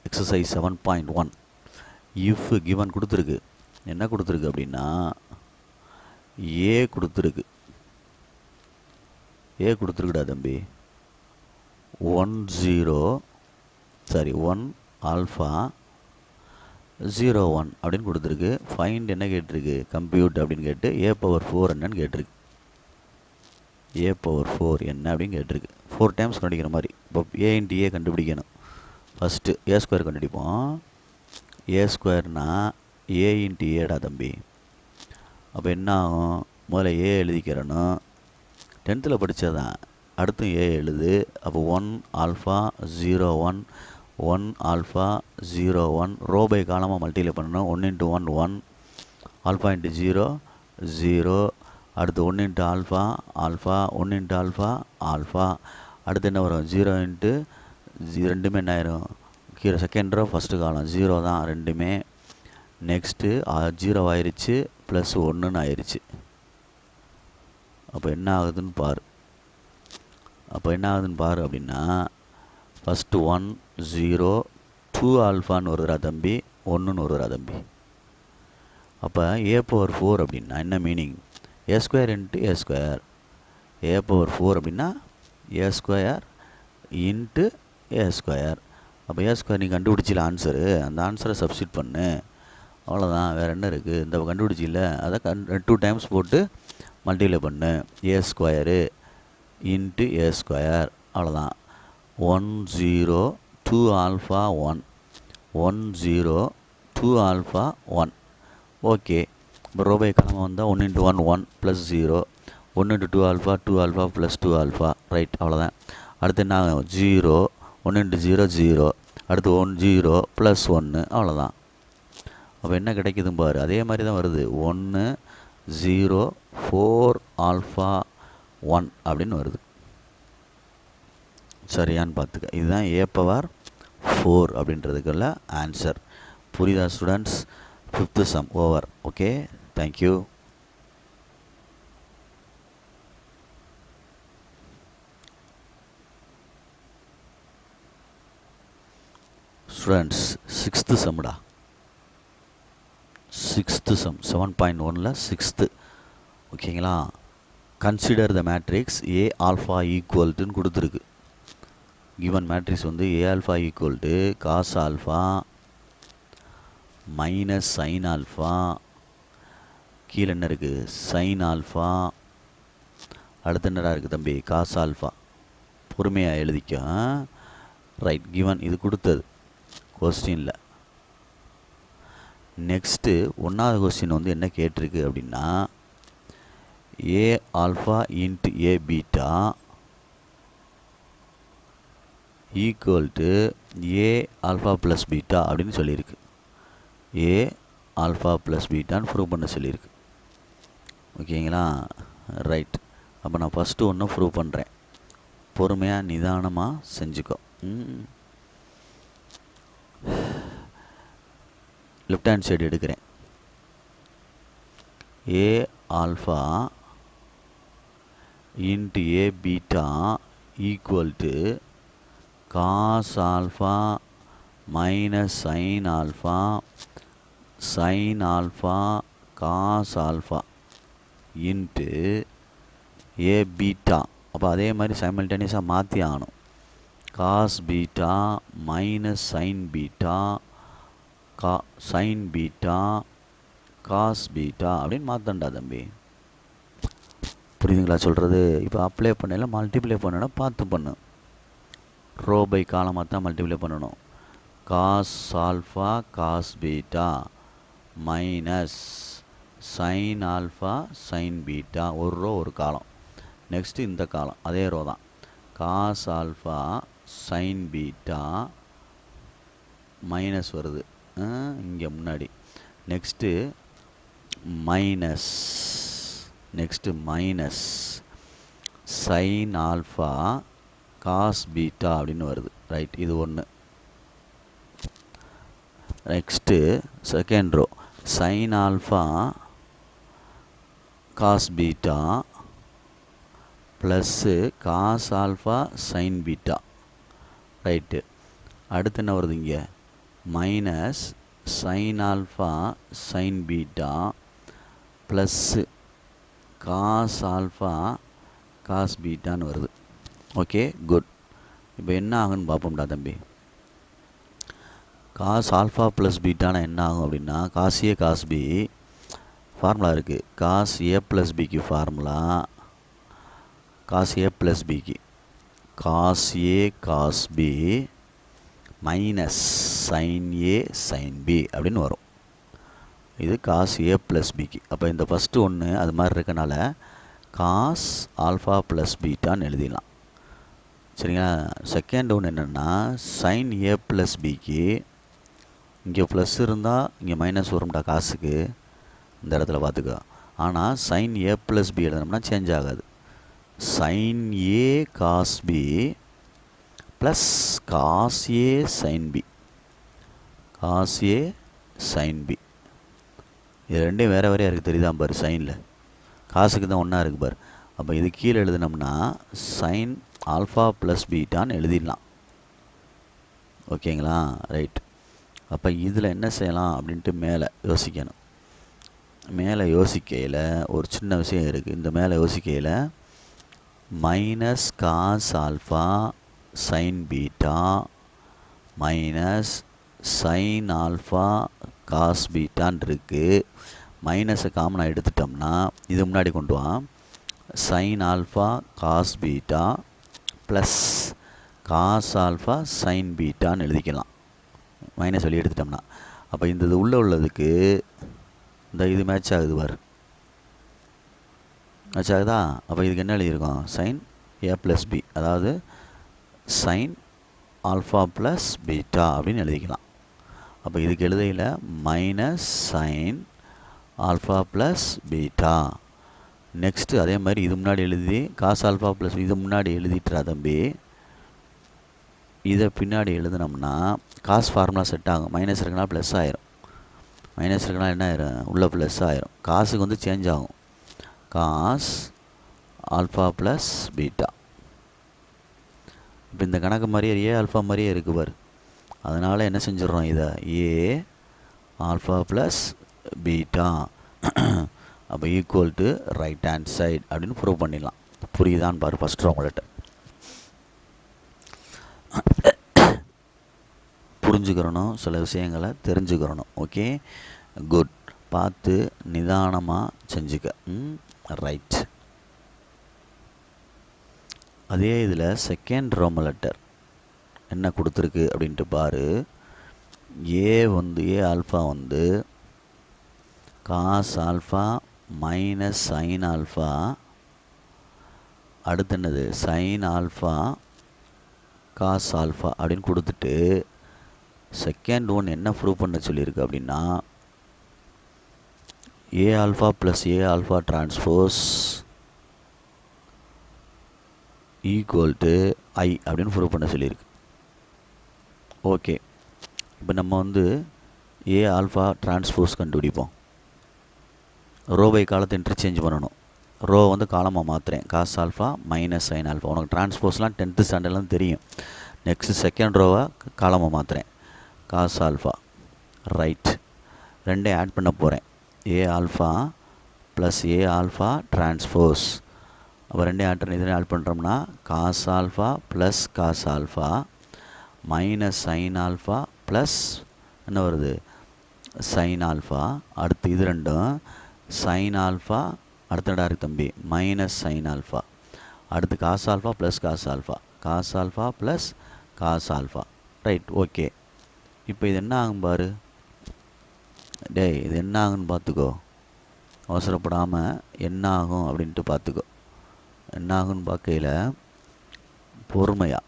exercise 7.1. If given கொடுத்துருக்கு. என்ன கொடுத்துருக்கு அப்படின்னா ஏ கொடுத்துருக்கு. ஏ கொடுத்துருக்குடா தம்பி 1 ஆல்ஃபா 0 1 அப்படின்னு கொடுத்துருக்கு. ஃபைண்ட் என்ன கேட்டிருக்கு கம்ப்யூட் அப்படின்னு கேட்டு a⁴ என்னன்னு கேட்டிருக்கு. a⁴ என்ன அப்படின்னு கேட்டிருக்கு. 4 டைம்ஸ் கண்டுபிடிக்கிற மாதிரி. இப்போ a × a கண்டுபிடிக்கணும். ஃபஸ்ட்டு a² கண்டுபிடிப்போம். a²னா a × a தம்பி. அப்போ என்ன ஆகும்? முதல்ல a எழுதிக்கிறணும். 10th படித்ததான். அடுத்து a எழுது. அப்போ 1 ஆல்ஃபா 0 1 1 ஆல்ஃபா 0 1 ரோ பை காலமாக மல்டிப்ளை பண்ணணும். 1 × 1 1 ஆல்ஃபா × 0 0. அடுத்து 1 × ஆல்ஃபா ஆல்ஃபா 1 × ஆல்ஃபா ஆல்ஃபா. அடுத்து என்ன வரும் 0 இன்ட்டு ரெண்டுமே என்ன ஆயிரும் கீழே செகண்ட் ரோ ஃபஸ்ட்டு காலம் 0 தான் ரெண்டுமே. நெக்ஸ்ட்டு 0 ஆயிடுச்சு ப்ளஸ் 1ன்னு ஆயிடுச்சு. அப்போ என்ன ஆகுதுன்னு பாரு. அப்படின்னா ஃபஸ்ட்டு 1 0 2 ஆல்ஃபான்னு வருதுரா தம்பி, 1ன்னு வருதுரா தம்பி. அப்போ a/4 அப்படின்னா என்ன meaning? a² into a². a/4 அப்படின்னா a² இன்ட்டு a². அப்போ a² நீ கண்டுபிடிச்சில ஆன்சரு, அந்த ஆன்சரை சப்ஸ்டியூட் பண்ணு, அவ்வளோதான். வேறு என்ன இருக்குது? இந்த கண்டுபிடிச்சில அதை 2 டைம்ஸ் போட்டு மல்டிப்ளை பண்ணு. a² இன்ட்டு a², அவ்வளோதான். 1 0 2 ஆல்ஃபா 1 1 0 2 ஆல்ஃபா 1. ஓகே. இப்போ ரோபை காலம் வந்தால் 1 × 1 1 plus 0, 1 × 2 alpha 2 alpha plus 2 alpha. Right, அவ்வளோதான். அடுத்து என்ன ஆகும்? 0 1 × 0 0, அடுத்து 1 0 ப்ளஸ் 1, அவ்வளோதான். அப்போ என்ன கிடைக்குதுன்னு பாரு. அதே மாதிரி தான் வருது. 1 0 4 ஆல்ஃபா 1 அப்படின்னு வருது. சரியான்னு பார்த்துக்க. இதுதான் a/4 அப்படின்றதுக்குள்ள ஆன்சர். புரியுதா students? 5th sum over. Okay, thank you. Students 6th சம்டா. 6th சம் 7.1ல் 6th. ஓகேங்களா? Consider the matrix A alpha ஈக்குவல்ட்டுன்னு கொடுத்துருக்கு. கிவன் மேட்ரிக்ஸ் வந்து A alpha equal to cos alpha minus sign alpha, கீழே என்ன இருக்குது? சைன் ஆல்ஃபா, அடுத்து என்னடா இருக்குது தம்பி? Cos alpha. பொறுமையாக எழுதிக்க. ரைட், கிவன் இது கொடுத்தது கொஸ்டினில். நெக்ஸ்ட்டு 1வது கொஸ்டின் வந்து என்ன கேட்டிருக்கு அப்படின்னா, A alpha into A beta equal to A alpha plus beta அப்படின்னு சொல்லியிருக்கு. ஏ ஆல்ஃபா ப்ளஸ் பீட்டான்னு ப்ரூவ் பண்ண சொல்லியிருக்கு. ஓகேங்களா? ரைட். அப்போ நான் ஃபஸ்ட்டு ஒன்று ப்ரூவ் பண்ணுறேன். பொறுமையாக நிதானமாக செஞ்சுக்கோ. லெஃப்ட் ஹேண்ட் சைடு எடுக்கிறேன். A alpha into A beta equal to cos alpha minus sign alpha sine alpha cos alpha into A beta. அப்போ அதே மாதிரி சைமல்டேனியஸாக மாற்றி ஆகணும். Cos beta minus sine beta sine beta cos beta அப்படின்னு மாற்றண்டா தம்பி. புரியுதுங்களா சொல்கிறது? இப்போ அப்ளை பண்ணல மல்டிப்ளை பண்ணனா பார்த்து பண்ணு. ரோ பை காலமாக தான் மல்டிப்ளை பண்ணணும். Cos alpha cos beta minus sign alpha sine beta, ஒரு ரோ ஒரு காலம். நெக்ஸ்ட்டு இந்த காலம் அதே ரோ தான். Cos alpha sine beta minus வருது இங்கே முன்னாடி. Next minus sign alpha cos beta அப்படின்னு வருது. ரைட், இது ஒன்று. Next second row sine alpha cos beta plus cos alpha sine beta. Right. அடுத்து என்ன வருது இங்கே? Minus sign alpha sine beta plus cos alpha cos பீட்டான்னு வருது. Okay, good. இப்போ என்ன ஆகுன்னு பார்ப்போம்டா தம்பி. காஸ் ஆல்ஃபா ப்ளஸ் பீட்டானா என்ன ஆகும் அப்படின்னா, cos A cos B formula இருக்குது. காஸ் ஏ ப்ளஸ் பிக்கு ஃபார்முலா காஸ் ஏ ப்ளஸ் பிக்கு cos A cos B minus sin A sin B அப்படின்னு வரும். இது காஸ் ஏ ப்ளஸ் பிக்கு. அப்போ இந்த ஃபஸ்ட்டு ஒன்று அது மாதிரி இருக்கனால காஸ் ஆல்ஃபா ப்ளஸ் பீட்டான்னு எழுதிடலாம். சரிங்களா? செகண்ட் ஒன்று என்னென்னா, சைன் ஏ ப்ளஸ் பிக்கு இங்கே ப்ளஸ் இருந்தால் இங்கே மைனஸ் வரும்டா காசுக்கு, இந்த இடத்துல பார்த்துக்கோ. ஆனால் சைன் ஏ ப்ளஸ் பி எழுதணும்னா சேஞ்ச் ஆகாது. sin A cos B plus cos A sin B. cos A sin B. இது ரெண்டையும் வேறு வேறையாக இருக்குது தெரியுதான் பாரு சைனில். காசுக்கு தான் ஒன்றா இருக்குது பாரு. அப்போ இது கீழே எழுதுனோம்னா sin ஆல்ஃபா ப்ளஸ் பீட்டான்னு எழுதிடலாம். ஓகேங்களா? ரைட். அப்போ இதில் என்ன செய்யலாம் அப்படின்ட்டு மேலே யோசிக்கணும். மேலே யோசிக்கையில் ஒரு சின்ன விஷயம் இருக்குது. இந்த மேலே யோசிக்கையில் minus cos alpha sine beta minus sign alpha cos பீட்டான் இருக்குது. மைனஸை காமனாக எடுத்துட்டோம்னா இது முன்னாடி கொண்டு வா. Sine alpha cos beta plus cos alpha sine பீட்டான்னு எழுதிக்கலாம். மைனஸ் வெளியே எடுத்துட்டோம்னா அப்போ இந்த இது உள்ளே உள்ளதுக்கு இந்த இது மேட்ச் ஆகுது பாரு. மேட்ச் ஆகுதா? அப்போ இதுக்கு என்ன எழுதியிருக்கோம்? சைன் ஏ ப்ளஸ் பி, அதாவது சைன் ஆல்ஃபா ப்ளஸ் பீட்டா அப்படின்னு எழுதிக்கலாம். அப்போ இதுக்கு எழுதையில் minus sign alpha plus beta. Next அதே மாதிரி இது முன்னாடி எழுதி காஸ் ஆல்ஃபா ப்ளஸ் இது முன்னாடி எழுதிட்டுறா தம்பி. இதை பின்னாடி எழுதுனோம்னா காஸ் ஃபார்முலா செட் ஆகும். மைனஸ் இருக்குன்னா ப்ளஸ் ஆயிரும், மைனஸ் இருக்குன்னா என்ன ஆயிரும்? உள்ளே ப்ளஸ் ஆயிரும். காசுக்கு வந்து சேஞ்ச் ஆகும். Cos alpha plus beta. இப்போ இந்த கணக்கு மாதிரியே ஏ ஆல்ஃபா மாதிரியே இருக்குது பாரு. அதனால் என்ன செஞ்சிடறோம்? இதை ஏ ஆல்ஃபா ப்ளஸ் பீட்டா அப்போ equal to right hand side அப்படின்னு ப்ரூவ் பண்ணிடலாம். புரியுதான்னு பாரு ஃபஸ்ட்டு உங்கள்கிட்ட. புரிஞ்சுக்கிறணும், சில விஷயங்களை தெரிஞ்சுக்கிறணும். Okay, good. பார்த்து நிதானமாக செஞ்சுக்க. ரைட். அதே இதில் செகண்ட் ரோமன் லெட்டர் என்ன கொடுத்துருக்கு அப்படின்ட்டு பாரு. ஏ ஆல்ஃபா வந்து cos alpha minus sign alpha, அடுத்து என்னது சைன் ஆல்ஃபா காஸ் ஆல்ஃபா அப்படின்னு கொடுத்துட்டு செகண்ட் ஒன் என்ன ப்ரூவ் பண்ண சொல்லியிருக்கு அப்படின்னா A alpha plus A alpha transpose equal to I அப்படின்னு ப்ரூவ் பண்ண சொல்லியிருக்கு. ஓகே, இப்போ நம்ம வந்து ஏ ஆல்ஃபா டிரான்ஸ்போஸ் கண்டுபிடிப்போம். ரோ பை காலத்தை இன்டர்சேஞ்ச் பண்ணணும். ரோ வந்து காலமாக மாற்றுறேன். Cos alpha minus sign alpha. உனக்கு டிரான்ஸ்போஸ்லாம் 10th ஸ்டாண்டர்ட்லாம் தெரியும். நெக்ஸ்ட்டு செகண்ட் ரோவை காலமாக மாற்றுறேன். Cos alpha right. ரெண்டையும் ஆட் பண்ண போகிறேன். A alpha plus A alpha transpose. அப்போ ரெண்டையும் ஆட் பண்ணுறோம்னா cos alpha plus cos alpha minus sign alpha plus என்ன வருது சைன் ஆல்ஃபா. அடுத்து இது ரெண்டும் சைன் ஆல்ஃபா, அடுத்தடா இருக்கு தம்பி மைனஸ் சைன் ஆல்ஃபா. அடுத்து cos alpha plus cos alpha, cos alpha plus cos alpha. Right, okay. இப்போ இது என்ன ஆகும் பாரு. டேய், இது என்ன ஆகுன்னு பார்த்துக்கோ. அவசரப்படாமல் என்ன ஆகும் அப்படின்ட்டு பார்த்துக்கோ. என்ன ஆகுன்னு பார்க்கையில் பொறுமையாக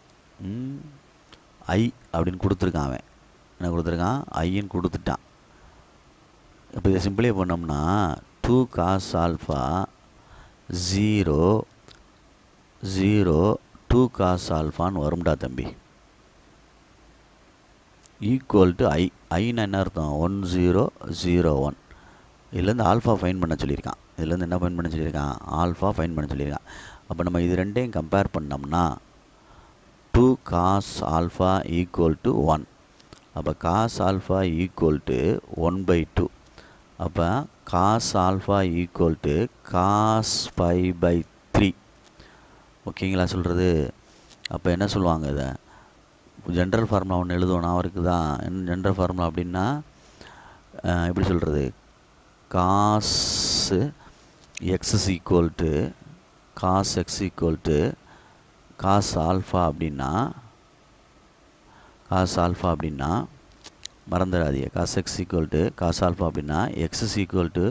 ஐ அப்படின்னு கொடுத்துருக்கான். அவன் என்ன கொடுத்துருக்கான்? ஐன்னு கொடுத்துட்டான். இப்போ இதை சிம்பிளே பண்ணோம்னா 2 காஸ் ஆல்ஃபா 0 2 காஸ் ஆல்ஃபான்னு வரும்டா தம்பி. ஈக்குவல் டு ஐ. ஐன்னு என்ன அர்த்தம்? 1001. இதுலேருந்து ஆல்ஃபா ஃபைன் பண்ண சொல்லியிருக்கான். இதுலேருந்து என்ன ஃபைன் பண்ண சொல்லியிருக்கான்? ஆல்ஃபா ஃபைன் பண்ண சொல்லியிருக்கான். அப்போ நம்ம இது ரெண்டையும் கம்பேர் பண்ணோம்னா 2 காஸ் ஆல்ஃபா ஈக்குவல் டு 1. அப்போ காஸ் ஆல்ஃபா ஈக்குவல் டு 1/2. அப்போ cos alpha equal to cos 5/3. ஓகேங்களா சொல்கிறது? அப்போ என்ன சொல்லுவாங்க? இதை ஜென்ரல் ஃபார்முலா ஒன்று எழுதுவோம். நான் அவருக்கு தான் என்ன ஜென்ரல் ஃபார்முலா அப்படின்னா எப்படி சொல்கிறது? Cos x equal to cos x equal to cos alpha அப்படின்னா மறந்துடாதீங்க. Cos x equal to cos alpha அப்படின்னா x equal to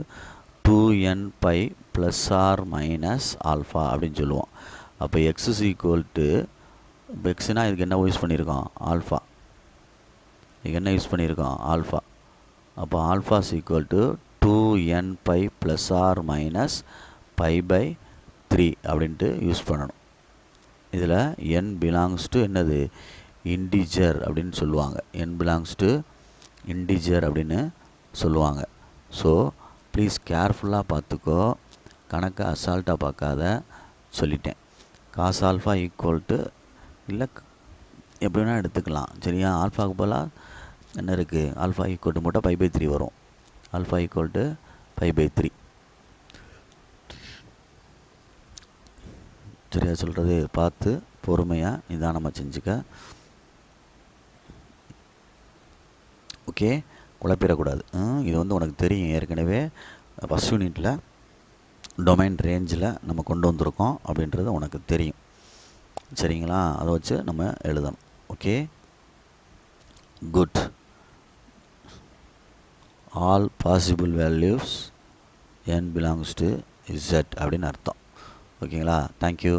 2n pi plus or minus alpha அப்படின்னு சொல்லுவோம். அப்போ எக்ஸ் ஈக்குவல் டு இப்போ எக்ஸ்னால் இதுக்கு என்ன யூஸ் பண்ணியிருக்கோம்? ஆல்ஃபா. இதுக்கு என்ன யூஸ் பண்ணியிருக்கோம்? ஆல்ஃபா. அப்போ alpha equal to 2n pi plus or minus pi by 3 அப்படின்ட்டு யூஸ் பண்ணணும். இதில் n belongs to என்னது இன்டிஜர் அப்படின்னு சொல்லுவாங்க. n belongs to இன்டிஜர் அப்படின்னு சொல்லுவாங்க. ஸோ ப்ளீஸ் கேர்ஃபுல்லாக பார்த்துக்கோ, கணக்கை அசால்ட்டாக பார்க்காத சொல்லிட்டேன். காஸ் ஆல்ஃபா ஈக்குவல் டு இல்லை எப்படி வேணால் எடுத்துக்கலாம். சரியா? ஆல்ஃபாவுக்கு பதிலாக என்ன இருக்குது, ஆல்ஃபா ஈக்குவல் டு மட்டும் 5/3 வரும். Alpha equal to 5/3. சரியா சொல்கிறது? பார்த்து பொறுமையாக நிதானமாக செஞ்சுக்க. ஓகே, குழப்பிடக்கூடாது. இது வந்து உனக்கு தெரியும், ஏற்கனவே ஃபஸ்ட் யூனிட்டில் டொமைன் ரேஞ்சில் நம்ம கொண்டு வந்திருக்கோம் அப்படின்றது உனக்கு தெரியும். சரிங்களா? அதை வச்சு நம்ம எழுதணும். Okay, good. All possible values n belongs to z அப்படின்னு அர்த்தம். ஓகேங்களா? தேங்க்யூ.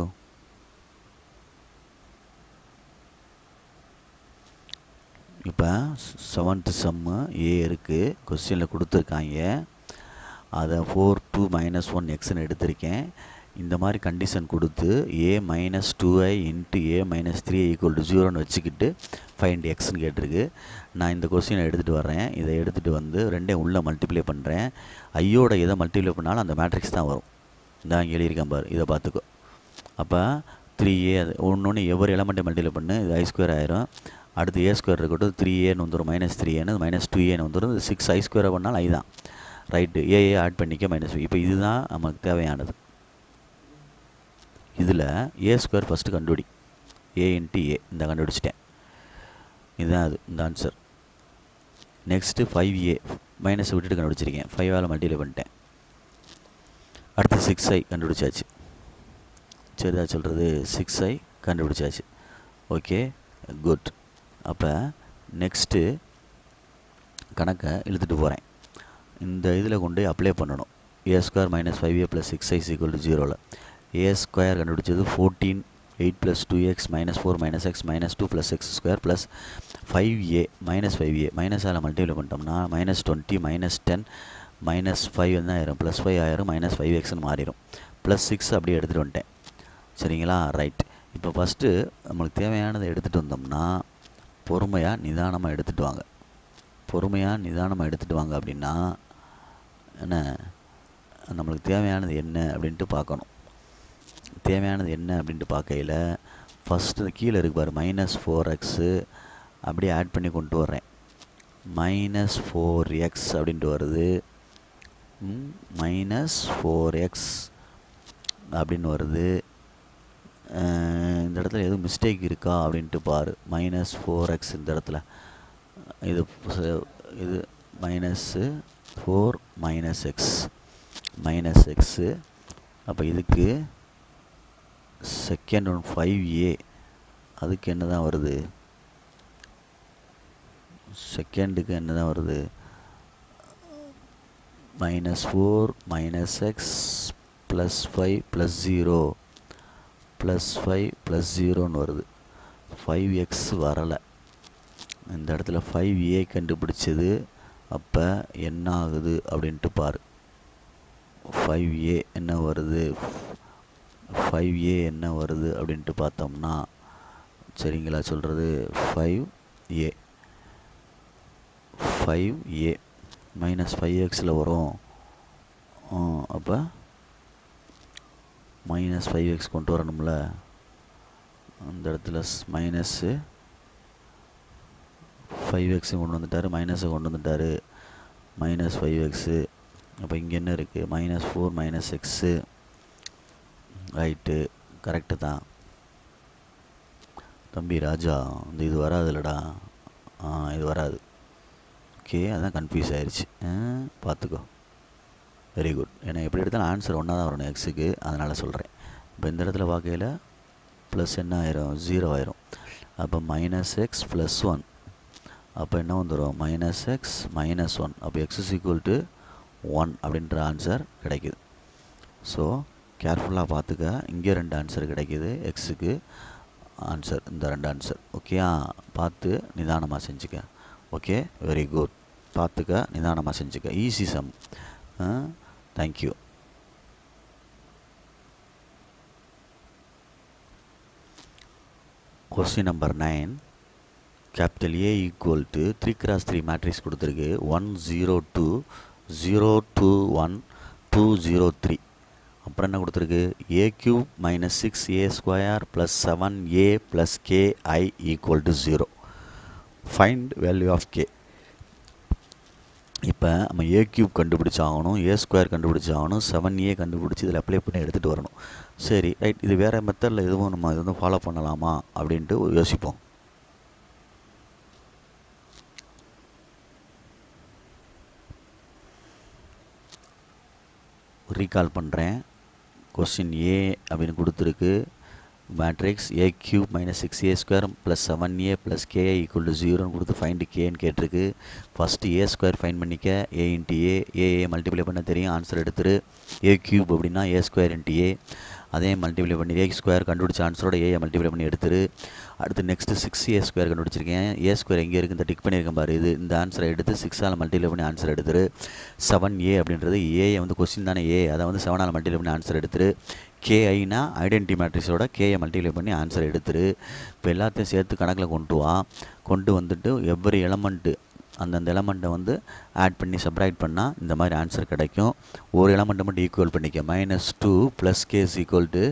இப்போ 7th சம்மு ஏ இருக்குது, கொஸ்டினில் கொடுத்துருக்காங்க. அதை 4 2 -1 எக்ஸ்ன்னு எடுத்திருக்கேன். இந்த மாதிரி கண்டிஷன் கொடுத்து a - 2i × a - 3i = 0ன்னு வச்சுக்கிட்டு ஃபைண்ட் எக்ஸ்ன்னு கேட்டிருக்கு. நான் இந்த கொஸ்டினை எடுத்துகிட்டு வர்றேன். இதை எடுத்துகிட்டு வந்து ரெண்டையும் உள்ளே மல்டிப்ளை பண்ணுறேன். ஐயோட எதை மல்டிப்ளை பண்ணாலும் அந்த மேட்ரிக்ஸ் தான் வரும். இதான் இங்கே எழுதியிருக்கேன் பாரு, இதை பார்த்துக்கோ. அப்போ 3a அது ஒன்று எவ்வொரு எலமெண்ட்டை மல்டிப்ளை பண்ணு, இது i² ஆயிரும். அடுத்து a² இருக்கட்டும், 3aன்னு வந்துடும், -3aன்னு -2aன்னு வந்துடும். 6i² பண்ணாலும் i தான். ரைட்டு, ஏ ஆட் பண்ணிக்க -5. இப்போ இதுதான் நமக்கு தேவையானது. இதில் a² ஃபஸ்ட்டு கண்டுபிடி. a × a இந்த கண்டுபிடிச்சிட்டேன். இதுதான் அது, இந்த ஆன்சர். நெக்ஸ்ட்டு 5a மைனஸை விட்டுட்டு கண்டுபிடிச்சிருக்கேன். 5ஆல் மல்டிப்ளை பண்ணிட்டேன். அடுத்து 6i கண்டுபிடிச்சாச்சு. சரிதா சொல்கிறது? 6i கண்டுபிடிச்சாச்சு. Okay, good. அப்போ நெக்ஸ்ட்டு கணக்கை இழுத்துட்டு போகிறேன். இந்த இதில் கொண்டு அப்ளை பண்ணணும். a² - 5a + 6i = 0ல் a² கண்டுபிடிச்சது 14, 8 + 2x - 4 - x - 2 + x² + 5a -5a மைனஸால் multiply பண்ணிட்டோம்னா -20 -10 -5 என்ன ஆயிரும், +5 ஆயிரும், -5xன்னு மாறிடும். +6 அப்படியே எடுத்துகிட்டு வந்துட்டேன். சரிங்களா? ரைட். இப்போ ஃபஸ்ட்டு நம்மளுக்கு தேவையானதை எடுத்துகிட்டு வந்தோம்னா பொறுமையாக நிதானமாக எடுத்துகிட்டு வாங்க. பொறுமையாக நிதானமாக எடுத்துகிட்டு வாங்க. அப்படின்னா என்ன, நம்மளுக்கு தேவையானது என்ன அப்படின்ட்டு பார்க்கணும். தேவையானது என்ன அப்படின்ட்டு பார்க்கையில் ஃபஸ்ட்டு கீழே இருக்கு பாரு, -4x அப்படியே ஆட் பண்ணி கொண்டு வர்றேன். -4x அப்படின்ட்டு வருது. -4x அப்படின்னு வருது. இந்த இடத்துல எதுவும் மிஸ்டேக் இருக்கா அப்படின்ட்டு பாரு. -4x இந்த இடத்துல இது -4 - x அப்போ இதுக்கு செகண்ட் ஒன் 5a அதுக்கு என்ன தான் வருது, செகண்டுக்கு என்ன தான் வருது, -4 - x +5 + 0 +5 + 0ன்னு வருது. 5x வரலை. இந்த இடத்துல 5a கண்டுபிடிச்சது. அப்போ என்ன ஆகுது அப்படின்ட்டு பாரு. 5a என்ன வருது, 5a என்ன வருது அப்படின்ட்டு பார்த்தோம்னா, சரிங்களா சொல்கிறது, 5a -5xயில் வரும். அப்போ -5x கொண்டு வரணும்ல. அந்த இடத்துல -5x கொண்டு வந்துட்டார், மைனஸை கொண்டு வந்துட்டார், -5x. அப்போ இங்கே என்ன இருக்குது, -4 - x. ரைட்டு, கரெக்டு தான் தம்பி ராஜா. இந்த இது வராதுல்லடா, இது வராது. ஓகே, அதான் கன்ஃபியூஸ் ஆயிடுச்சு. பார்த்துக்கோ. Very good. ஏன்னா எப்படி எடுத்தாலும் ஆன்சர் ஒன்றா தான் வரணும் எக்ஸுக்கு, அதனால் சொல்கிறேன். இப்போ இந்த இடத்துல பார்க்கையில் ப்ளஸ் என்ன ஆயிரும், 0 ஆயிரும். அப்போ -x + 1 அப்போ என்ன வந்துடும், -x - 1. அப்போ x = 1 அப்படின்ற ஆன்சர் கிடைக்குது. ஸோ கேர்ஃபுல்லாக பார்த்துக்க. இங்கே 2 ஆன்சர் கிடைக்கிது எக்ஸுக்கு ஆன்சர், இந்த 2 ஆன்சர். ஓகேயா? பார்த்து நிதானமாக செஞ்சுக்க. Okay, very good. பார்த்துக்க, நிதானமாக செஞ்சுக்க. Easy sum. Thank you. Question number 9. Capital A equal to 3 cross 3 matrix கொடுத்துருக்கு 1 0 2 0 2 1 2 0 3. அப்புறம் என்ன கொடுத்துருக்கு a cube minus 6a square plus 7a plus ki equal to 0. Find value of k. இப்போ நம்ம a cube கண்டுபிடிச்சாகணும், a ஸ்கொயர் கண்டுபிடிச்சாகணும், 7a கண்டுபிடிச்சி இதில் அப்ளை பண்ணி எடுத்துகிட்டு வரணும். சரி ரைட், இது வேறு மெத்தடில் எதுவும் நம்ம இது ஃபாலோ பண்ணலாமா அப்படின்ட்டு யோசிப்போம். ரீகால் பண்ணுறேன். கொஸ்டின் ஏ அப்படின்னு கொடுத்துருக்கு. Matrix a cube minus 6a square plus 7a plus ki equal to 0ன்னு கொடுத்து ஃபைண்ட் கேன்னு கேட்டிருக்கு. ஃபஸ்ட்டு a ஸ்கொயர் ஃபைண்ட் பண்ணிக்க. a இன்ட்டு ஏ மல்டிப்ளை பண்ண தெரியும், ஆன்சர் எடுத்துரு. a cube அப்படின்னா a ஸ்கொயர் இன்ட்டு ஏ, அதே மல்டிப்ளை பண்ணி a ஸ்கொயர் கண்டுபிடிச்ச ஆன்சரோட ஏ மல்டிப்ளை பண்ணி எடுத்துரு. அடுத்து நெக்ஸ்ட்டு 6a ஸ்கொயர் கண்டுபிடிச்சிருக்கேன். a ஸ்கொயர் எங்கே இருக்குது, இந்த டிக் பண்ணியிருக்கேன் பாரு, இது இந்த ஆன்சரை எடுத்து 6ஆல் மல்டிப்ளை பண்ணி ஆன்சர் எடுத்துரு. 7a அப்படின்றது ஏயை வந்து கொஸ்டின் தானே ஏ, அதை வந்து 7ஆல் மல்டிப்ளை பண்ணி ஆன்சர் எடுத்துரு. கேஐனா ஐடென்டி மேட்ரிக்ஸோட கேயை மல்டிப்ளை பண்ணி ஆன்சர் எடுத்துரு. இப்போ எல்லாத்தையும் சேர்த்து கணக்கில் கொண்டு வந்துட்டு எவ்வரி எலமெண்ட்டு அந்தந்த எலமெண்ட்டை வந்து ஆட் பண்ணி சப்ராக்ட் பண்ணால் இந்த மாதிரி ஆன்சர் கிடைக்கும். ஒரு எலமெண்ட்டை மட்டும் ஈக்குவல் பண்ணிக்க. -2 + k is equal to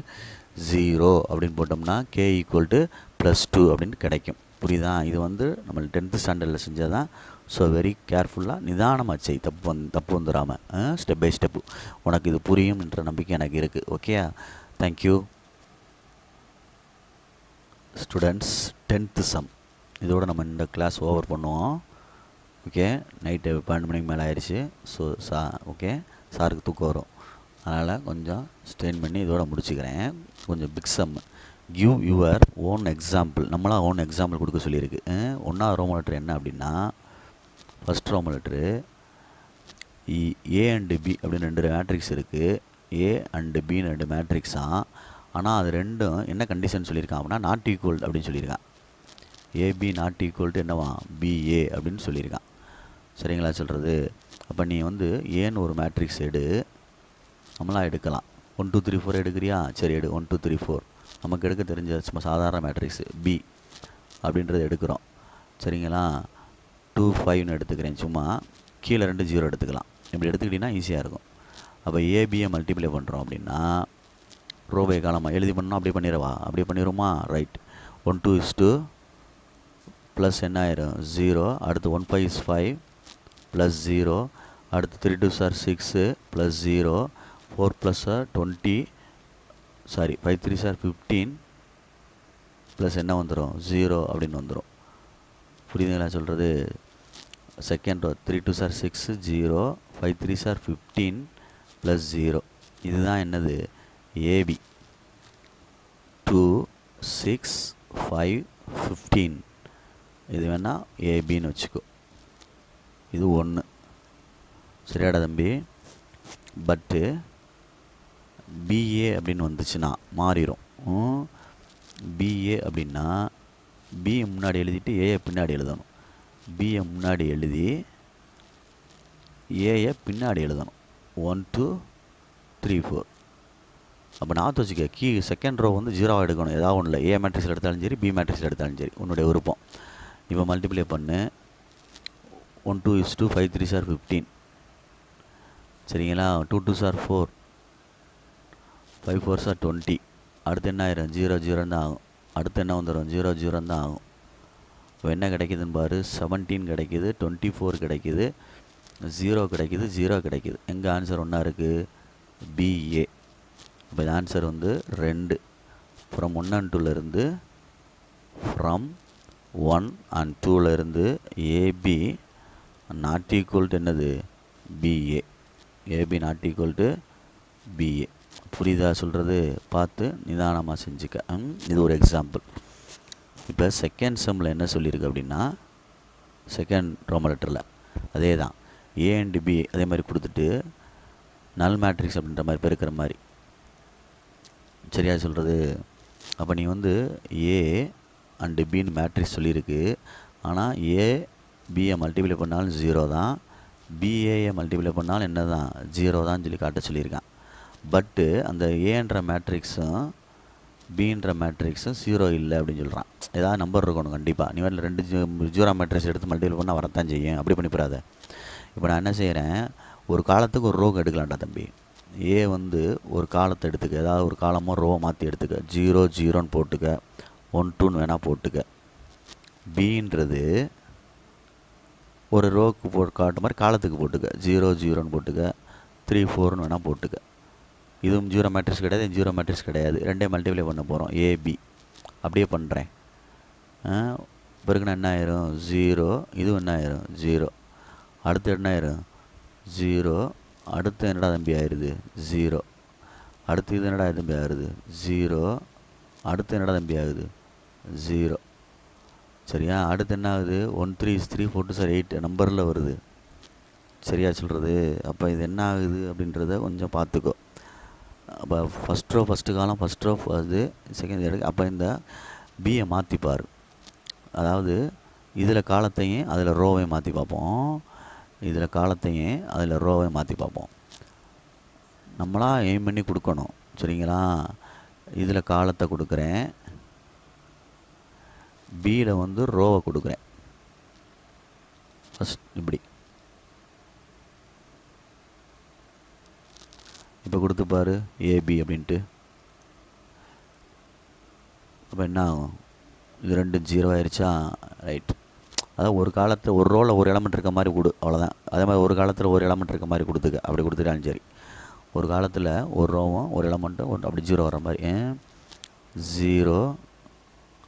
0 அப்படின்னு போட்டோம்னா k equal to +2 அப்படின்னு கிடைக்கும். புரியுதா? இது வந்து நம்ம 10th ஸ்டாண்டர்டில் செஞ்சது தான். ஸோ வெரி கேர்ஃபுல்லாக நிதானமாக செய், தப்பு வந்துடாமல் ஸ்டெப் பை ஸ்டெப்பு. உனக்கு இது புரியும் என்ற நம்பிக்கை எனக்கு இருக்குது. ஓகேயா? Thank you students. 10th சம் இதோடு நம்ம இந்த கிளாஸ் ஓவர் பண்ணுவோம். ஓகே, நைட்டு 12 மணிக்கு மேலே ஆயிடுச்சு. ஸோ ஓகே, சாருக்கு தூக்கம் வரும், அதனால் கொஞ்சம் ஸ்ட்ரெயின் பண்ணி இதோட முடிச்சுக்கிறேன். கொஞ்சம் big sum. Give your own example. நம்மளாம் ஓன் எக்ஸாம்பிள் கொடுக்க சொல்லியிருக்கு. ஒன்றாவது ரோமன் லெட்ரு என்ன அப்படின்னா, first Roman letter A and B அப்படின்னு 2 மேட்ரிக்ஸ் இருக்குது. ஏ அண்டு பின்னு 2 மேட்ரிக்ஸாக. ஆனால் அது ரெண்டும் என்ன கண்டிஷன் சொல்லியிருக்கான் அப்படின்னா நாட் ஈக்குவல் அப்படின்னு சொல்லியிருக்கான். ஏபி நாட் ஈக்குவல் டு என்னவா பிஏ அப்படின்னு சொல்லியிருக்கான். சரிங்களா சொல்கிறது? அப்போ நீ வந்து ஏன்னு ஒரு மேட்ரிக்ஸ் எடு, நம்மளாம் எடுக்கலாம். 1 2 3 4 எடுக்கிறியா? சரி எடு. 1 2 3 4 நமக்கு எடுக்க தெரிஞ்ச சும்மா சாதாரண மேட்ரிக்ஸு பி அப்படின்றது எடுக்கிறோம். சரிங்களா? 2 5ன்னு எடுத்துக்கிறேன். சும்மா கீழே 2 0 எடுத்துக்கலாம். இப்படி எடுத்துக்கிட்டிங்கன்னா ஈஸியாக இருக்கும். அப்போ ஏபியை மல்டிப்ளை பண்ணுறோம் அப்படின்னா ரோபை காலமாக எழுதி பண்ணோம். அப்படியே பண்ணிடுவா? அப்படியே பண்ணிடுமா? ரைட். 1 2 is 2 ப்ளஸ் என்ன ஆயிரும் 0. அடுத்து 1 5 is 5 ப்ளஸ் 0. அடுத்து 3 2s are 6 plus 0. 4 + 20 sorry 5 3s are 15 plus என்ன வந்துடும் 0 அப்படின்னு வந்துடும். புரியுதுங்களா சொல்கிறது? Second row 3 2s are 6 0 5 3s are 15 plus 0. இதுதான் என்னது ஏபி. 2 6 5 15 இது வேணால் ஏபின்னு வச்சுக்கோ. இது 1. சரியாடா தம்பி? பட்டு பிஏ அப்படின்னு வந்துச்சுன்னா மாறிடும். பிஏ அப்படின்னா பிஏ முன்னாடி எழுதிட்டு ஏயை பின்னாடி எழுதணும். பிஏ முன்னாடி எழுதி ஏயை பின்னாடி எழுதணும். 1 2 3 4. அப்போ நான் வச்சுக்க செகண்ட் ரோ வந்து 0 எடுக்கணும். ஏதாவது ஒன்றில் ஏ மேட்ரிக்ஸில் எடுத்தாலும் சரி, பி மேட்ரிக்ஸில் எடுத்தாலும் சரி, உன்னுடைய விருப்பம். இப்போ மல்டிப்ளை பண்ணு. 1 2 is 2 5 3s are 15. சரிங்களா? 2 2s are 4 5 4s are 20. அடுத்து என்ன ஆயிரும் 0 0 தான் ஆகும். அடுத்து என்ன வந்துடும் 0 0 தான் ஆகும். இப்போ என்ன கிடைக்குதுன்னு பாரு. 17 கிடைக்குது, 24 கிடைக்குது, 0 கிடைக்குது, 0 கிடைக்குது. எங்கள் ஆன்சர் ஒன்றா இருக்குது பிஏ. இப்போ இந்த ஆன்சர் வந்து 2 ஃப்ரம் 1 and 2லேருந்து ஃப்ரம் 1 and 2லேருந்து ஏபி நாட் ஈக்குவல் டு என்னது BA. AB not equal to BA. புரியுதா சொல்கிறது? பார்த்து நிதானமாக செஞ்சுக்க. இது ஒரு எக்ஸாம்பிள். இப்போ செகண்ட் செம்மில் என்ன சொல்லியிருக்கு அப்படின்னா, செகண்ட் ரோமன் லெட்டரில் அதே தான் ஏ அண்டு பி அதே மாதிரி கொடுத்துட்டு நல் மேட்ரிக்ஸ் அப்படின்ற மாதிரி பெருக்கிற மாதிரி. சரியா சொல்கிறது? அப்போ நீ வந்து ஏ அண்டு பின்னு மேட்ரிக்ஸ் சொல்லியிருக்கு. ஆனால் ஏ பிஏ மல்டிப்ளை பண்ணாலும் 0 தான், பிஏயை மல்டிப்ளை பண்ணாலும் என்ன தான் 0 தான் சொல்லி காட்ட சொல்லியிருக்கான். பட்டு அந்த ஏன்ற மேட்ரிக்ஸும் பின்ற மேட்ரிக்ஸும் 0 இல்லை அப்படின்னு சொல்கிறான். ஏதாவது நம்பர் இருக்கணும் கண்டிப்பாக. நீ வேறு 2 ஜீரோ மேட்ரிக்ஸ் எடுத்து மல்டிபிள் பண்ணால் வரத்தான் செய்யும். அப்படி பண்ணி போடாத. இப்போ நான் என்ன செய்கிறேன், ஒரு காலத்துக்கு ஒரு ரோக்கு எடுக்கலாம்டா தம்பி. ஏ வந்து ஒரு காலத்தை எடுத்துக்க, ஏதாவது ஒரு காலமோ ரோவை மாற்றி எடுத்துக்க. 0 0ன்னு போட்டுக்க, 1 2ன்னு வேணால் போட்டுக்க. பின்றது ஒரு ரோக்கு காட்டு மாதிரி காலத்துக்கு போட்டுக்க. 0 0ன்னு போட்டுக்க, 3 4ன்னு வேணால் போட்டுக்க. இதுவும் ஜீரோ மேட்ரிக்ஸ் கிடையாது, ஜீரோ மேட்ரிக்ஸ் கிடையாது. ரெண்டே மல்டிப்ளை பண்ண போகிறோம். ஏபி அப்படியே பண்ணுறேன். பிறகுனா என்ன ஆயிரும், 0. இதுவும் என்ன ஆயிரும், 0. அடுத்து என்ன ஆயிரும், 0. அடுத்து என்னடா தம்பி ஆயிடுது, 0. அடுத்து இது என்னடா தம்பி ஆகுது, 0. அடுத்து என்னடா தம்பி ஆகுது, 0. சரியா? அடுத்து என்ன ஆகுது, 1 3 3 4 2 சார் 8 நம்பரில் வருது. சரியா சொல்கிறது? அப்போ இது என்ன ஆகுது அப்படின்றத கொஞ்சம் பார்த்துக்கோ. அப்போ ஃபஸ்ட்டு காலம் ஃபஸ்ட் ரோ அது செகண்ட் எடுக்க. அப்போ இந்த பியை மாற்றிப்பார். அதாவது இதில் காலத்தையும் அதில் ரோவையும் மாற்றி பார்ப்போம். இதில் காலத்தையும் அதில் ரோவையும் மாற்றி பார்ப்போம். நம்மளாக எய்ம் பண்ணி கொடுக்கணும். சரிங்களா? இதில் காலத்தை கொடுக்குறேன், பியில் வந்து ரோவை கொடுக்குறேன். ஃபஸ்ட் இப்படி இப்போ கொடுத்து பாரு, ஏபி அப்படின்ட்டு. அப்போ என்ன ஆகும், இது 2 0 ஆயிடுச்சா? ரைட். அதாவது ஒரு காலத்தில் ஒரு ரோவில் ஒரு எலமெண்ட் இருக்க மாதிரி கொடு, அவ்வளோதான். அதே மாதிரி ஒரு காலத்தில் ஒரு எலமெண்ட் இருக்க மாதிரி கொடுத்துக்க. அப்படி கொடுத்துட்டாலும் சரி. ஒரு காலத்தில் ஒரு ரோவும் ஒரு எலமெண்ட்டும் அப்படி 0 வர மாதிரி. 0,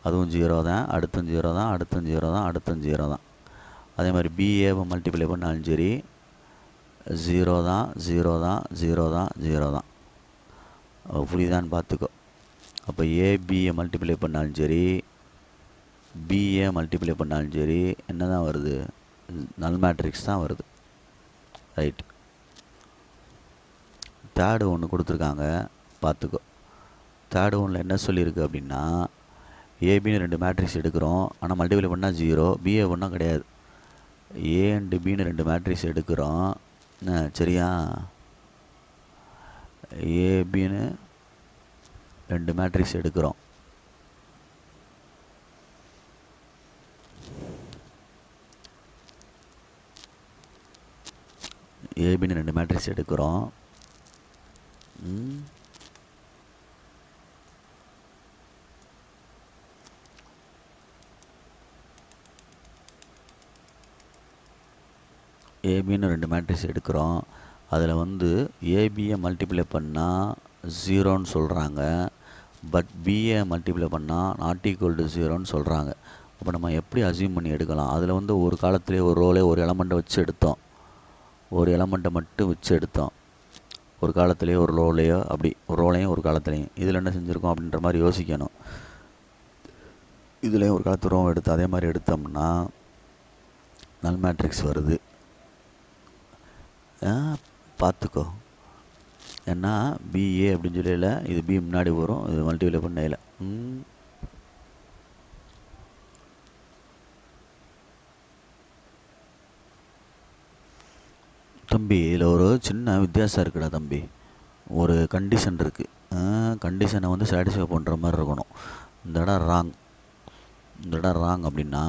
அதுவும் 0 தான், அடுத்தும் 0 தான், அடுத்தும் 0 தான், அடுத்தும் 0 தான். அதே மாதிரி பிஏவை மல்டிப்ளை பண்ணாலும் சரி 0 தான், 0 தான், 0 தான், 0 தான். புரியுதான்னு பார்த்துக்கோ. அப்போ ஏபியை மல்டிப்ளை பண்ணாலும் சரி, பிஏ மல்டிப்ளை பண்ணாலும் சரி என்ன தான் வருது, நல் மேட்ரிக்ஸ் தான் வருது. ரைட். தேர்டு ஒன்று கொடுத்துருக்காங்க, பார்த்துக்கோ. தேர்டு ஒன்றில் என்ன சொல்லியிருக்கு அப்படின்னா, ஏபின்னு 2 மேட்ரிக்ஸ் எடுக்கிறோம், ஆனால் மல்டிப்ளை பண்ணால் 0, பிஏ பண்ணால் கிடையாது. ஏ அண்டு பின்னு 2 மேட்ரிக்ஸ் எடுக்கிறோம். சரியா? ஏபின்னு 2 மேட்ரிக்ஸ் எடுக்கிறோம். ஏபின்னு 2 மேட்ரிக்ஸ் எடுக்கிறோம். ஏபின்னு 2 மேட்ரிக்ஸ் எடுக்கிறோம். அதில் வந்து ஏபியை மல்டிப்ளை பண்ணால் 0ன்னு சொல்கிறாங்க. பட் பிஏ மல்டிப்ளை பண்ணால் நாட் ஈக்குவல் டு 0ன்னு சொல்கிறாங்க. அப்போ நம்ம எப்படி அசியூம் பண்ணி எடுக்கலாம்? அதில் வந்து ஒரு காலத்துலேயே ஒரு ரோலே ஒரு எலமெண்ட்டை வச்சு எடுத்தோம், ஒரு எலமெண்ட்டை மட்டும் வச்சு எடுத்தோம். ஒரு காலத்துலேயே ஒரு ரோலையோ அப்படி ஒரு ரோலையும் ஒரு காலத்துலேயும். இதில் என்ன செஞ்சுருக்கோம் அப்படின்ற மாதிரி யோசிக்கணும். இதுலேயும் ஒரு காலத்து ரோவை எடுத்து அதே மாதிரி எடுத்தோம்னா நல் மேட்ரிக்ஸ் வருது. பார்த்துக்கோ. ஏன்னா பிஏ அப்படின்னு சொல்லல, இது பி முன்னாடி வரும், இது மல்டிப்ளை பண்ணல. தம்பி இதில் ஒரு சின்ன வித்தியாசம் இருக்குடா தம்பி. ஒரு கண்டிஷன் இருக்குது. கண்டிஷனை வந்து சாட்டிஸ்ஃபை பண்ணுற மாதிரி இருக்கணும். இந்த இடம் ராங், இந்த இடம் ராங் அப்படின்னா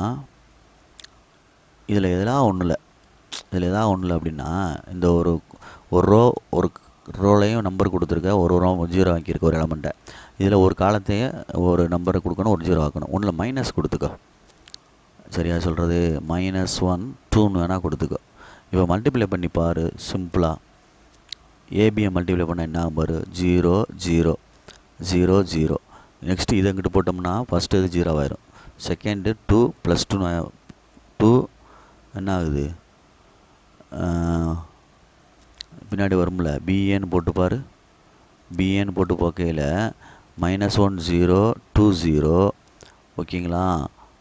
இதில் எதாவது ஒன்றும் இல்லை அப்படின்னா இந்த ஒரு ரோ ஒரு ரோலையும் நம்பர் கொடுத்துருக்க, ஒரு ரோ 0 ஆக்கியிருக்க ஒரு எலமெண்ட்டை. இதில் ஒரு காலத்தையே ஒரு நம்பரை கொடுக்கணும், ஒரு 0 ஆக்கணும். ஒன்றில் மைனஸ் கொடுத்துக்கோ. சரியா சொல்கிறது? -1 2ன்னு வேணால் கொடுத்துக்கோ. இப்போ மல்டிப்ளை பண்ணி பாரு சிம்பிளாக. ஏபியை மல்டிப்ளை பண்ண என்ன பாரு, 0 0 0 0. நெக்ஸ்ட்டு இதை இங்கிட்டு போட்டோம்னா ஃபஸ்ட்டு இது 0 ஆயிரும். செகண்டு 2 + 2 என்ன ஆகுது, பின்னாடி வரும்ல, பிஏன்னு போட்டு பாரு. பிஏன்னு போட்டு பார்க்கையில் -1 0 2 0. ஓகேங்களா?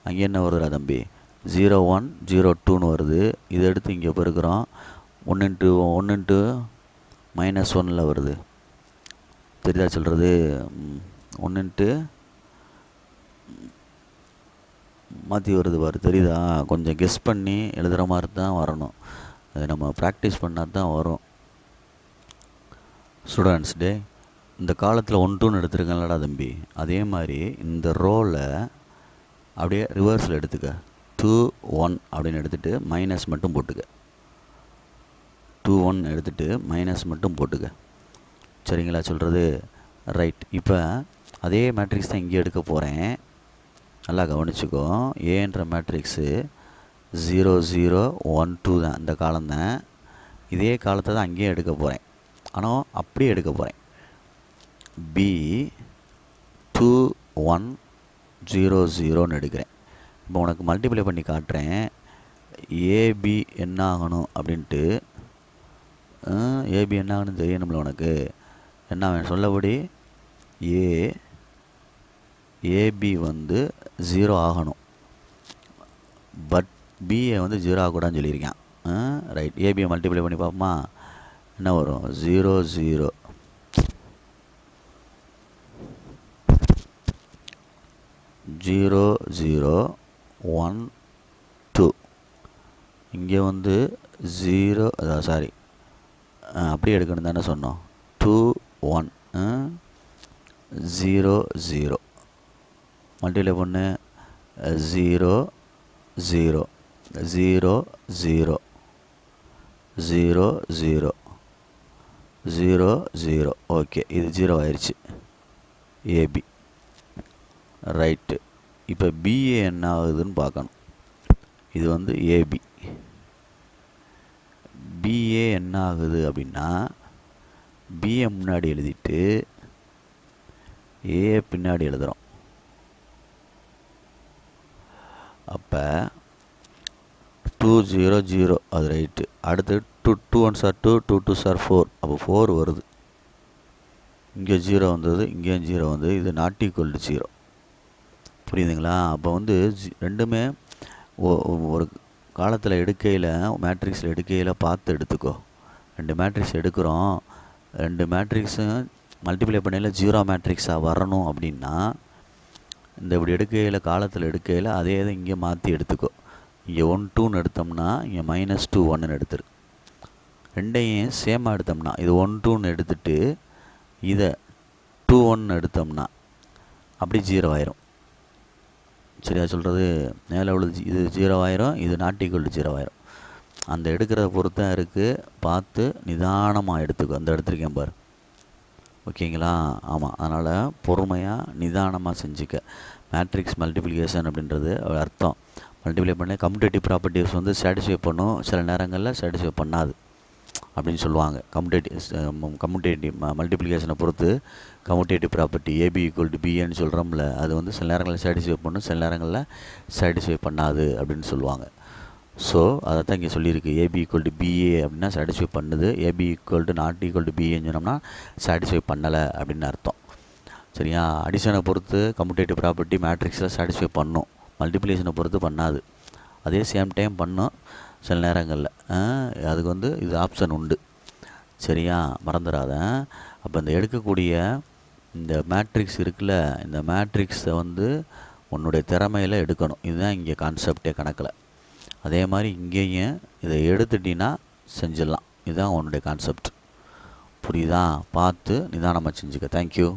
அங்கே என்ன வருதுடா தம்பி, 0 1 0 2ன்னு வருது. இதை எடுத்து இங்கே பெருக்கிறோம், 1 × 1 × -1ல் வருது. தெரியுதா சொல்கிறது? 1 × மாற்றி வருது பாரு, தெரியுதா? கொஞ்சம் கெஸ் பண்ணி எழுதுகிற மாதிரி தான் வரணும். அது நம்ம ப்ராக்டிஸ் பண்ணால் தான் வரும். ஸ்டூடெண்ட்ஸ் டே இந்த காலத்தில் 1 2ன்னு எடுத்துருக்கேன்லடா தம்பி, அதே மாதிரி இந்த ரோவில் அப்படியே ரிவர்ஸில் எடுத்துக்க. 2 1 அப்படின்னு எடுத்துகிட்டு மைனஸ் மட்டும் போட்டுக்க. 2 1 எடுத்துகிட்டு மைனஸ் மட்டும் போட்டுக்க. சரிங்களா சொல்கிறது? ரைட். இப்போ அதே மேட்ரிக்ஸ் தான் இங்கே எடுக்க போகிறேன். நல்லா கவனிச்சுக்கோ. ஏன்ற மேட்ரிக்ஸு 0 0 1 2 தான், இந்த காலம் தான். இதே காலத்தை தான் அங்கேயும் எடுக்க போகிறேன், ஆனால் அப்படியே எடுக்க போகிறேன். B 2 1 0 0ன்னு எடுக்கிறேன். இப்போ உனக்கு மல்டிப்ளை பண்ணி காட்டுறேன். ஏபி என்ன ஆகணும் அப்படின்ட்டு. ஏபி என்ன ஆகணும்னு தெரியணும்ல உனக்கு. என்ன அவன் சொல்லபடி ஏபி வந்து 0 ஆகணும், பட் பிஏ வந்து 0 ஆகக்கூடாதுன்னு சொல்லியிருக்கான். ரைட். ஏபியை மல்டிப்ளை பண்ணி பார்ப்போமா? என்ன வரும்? 0 0 0 0 1 2. இங்கே வந்து 0 சாரி அப்படியே எடுக்கணும் தானே சொன்னோம். 2 1 0 0 மல்டிப்ளை பண்ணு. 0 0 0 0 0 0 0 0. ஓகே, இது 0 ஆயிடுச்சு. AB right. இப்போ பிஏ என்ன ஆகுதுன்னு பார்க்கணும். இது வந்து ஏபி. பிஏ என்ன ஆகுது அப்படின்னா, பிஏ முன்னாடி எழுதிட்டு ஏ பின்னாடி எழுதுகிறோம். அப்போ 2 0 0 அது ரைட்டு. அடுத்து 2 1 சார் 2 2 2 சார் 4. அப்போ 4 வருது. இங்கே 0 வந்தது, இங்கேயும் 0 வந்தது. இது நாட் ஈக்குவல் டு 0. புரியுதுங்களா? அப்போ வந்து ரெண்டுமே ஒரு காலத்தில் எடுக்கையில், மேட்ரிக்ஸில் எடுக்கையில் பார்த்து எடுத்துக்கோ. 2 மேட்ரிக்ஸ் எடுக்கிறோம், 2 மேட்ரிக்ஸும் மல்டிப்ளை பண்ணையில் 0 மேட்ரிக்ஸாக வரணும் அப்படின்னா, இந்த இப்படி எடுக்கையில், காலத்தில் எடுக்கையில் அதே இதை இங்கே மாற்றி எடுத்துக்கோ. இங்கே 1 2ன்னு எடுத்தோம்னா இங்கே -2 1ன்னு எடுத்துரு. ரெண்டையும் சேமாக எடுத்தோம்னா, இது 1 2ன்னு எடுத்துட்டு இதை 2 1ன்னு எடுத்தோம்னா அப்படி 0 ஆயிரும். சரியா சொல்கிறது? மேலே உள்ளது இது 0 ஆயிரும், இது நாட் ஈக்குவல் டு 0 ஆயிரும். அந்த எடுக்கிறத பொறுத்தான் இருக்குது. பார்த்து நிதானமாக எடுத்துக்கோ. அந்த எடுத்துருக்கேன் பாரு. ஓகேங்களா? ஆமாம். அதனால் பொறுமையாக நிதானமாக செஞ்சுக்க. மேட்ரிக்ஸ் மல்டிப்ளிகேஷன் அப்படின்றது அர்த்தம். மல்டிப்ளை பண்ண கம்யூட்டேட்டிவ் ப்ராப்பர்ட்டிஸ் வந்து சாட்டிஸ்ஃபை பண்ணும், சில நேரங்களில் சாட்டிஸ்ஃபை பண்ணாது அப்படின்னு சொல்லுவாங்க. கம்யூட்டேட்டிவ் மல்டிப்ளிகேஷனை பொறுத்து commutative property AB equal to பிஏன்னு சொல்கிறோம்ல, அது வந்து சில நேரங்களில் சாட்டிஸ்ஃபை பண்ணும், சில நேரங்களில் சாட்டிஸ்ஃபை பண்ணாது அப்படின்னு சொல்லுவாங்க. ஸோ அதை தான் இங்கே சொல்லியிருக்கு. ஏபி ஈக்குவல் டு பிஏ அப்படின்னா சாட்டிஸ்ஃபை பண்ணுது, AB equal to not equal to பிஏன்னு சொன்னோம்னா சாட்டிஸ்ஃபை பண்ணலை அப்படின்னு அர்த்தம். சரியா? அடிஷனை பொறுத்து கம்யூட்டேட்டிவ் ப்ராப்பர்ட்டி மேட்ரிக்ஸில் சாட்டிஸ்ஃபை பண்ணும், மல்டிப்ளிகேஷனை பொறுத்து பண்ணாது. அதே சேம் டைம் பண்ணும் சில நேரங்களில். அதுக்கு வந்து இது ஆப்ஷன் உண்டு. சரியா? மறந்துடாத. அப்போ இந்த எடுக்கக்கூடிய இந்த மேட்ரிக்ஸ் இருக்குல்ல, இந்த மேட்ரிக்ஸை வந்து உன்னுடைய திறமையில் எடுக்கணும். இதுதான் இங்கே கான்செப்டே கணக்கில். அதே மாதிரி இங்கேயும் இதை எடுத்துட்டின்னா செஞ்சிடலாம். இதுதான் உன்னுடைய கான்செப்ட். புரியுதா? பார்த்து நிதானமாக செஞ்சுக்க. தேங்க்யூ.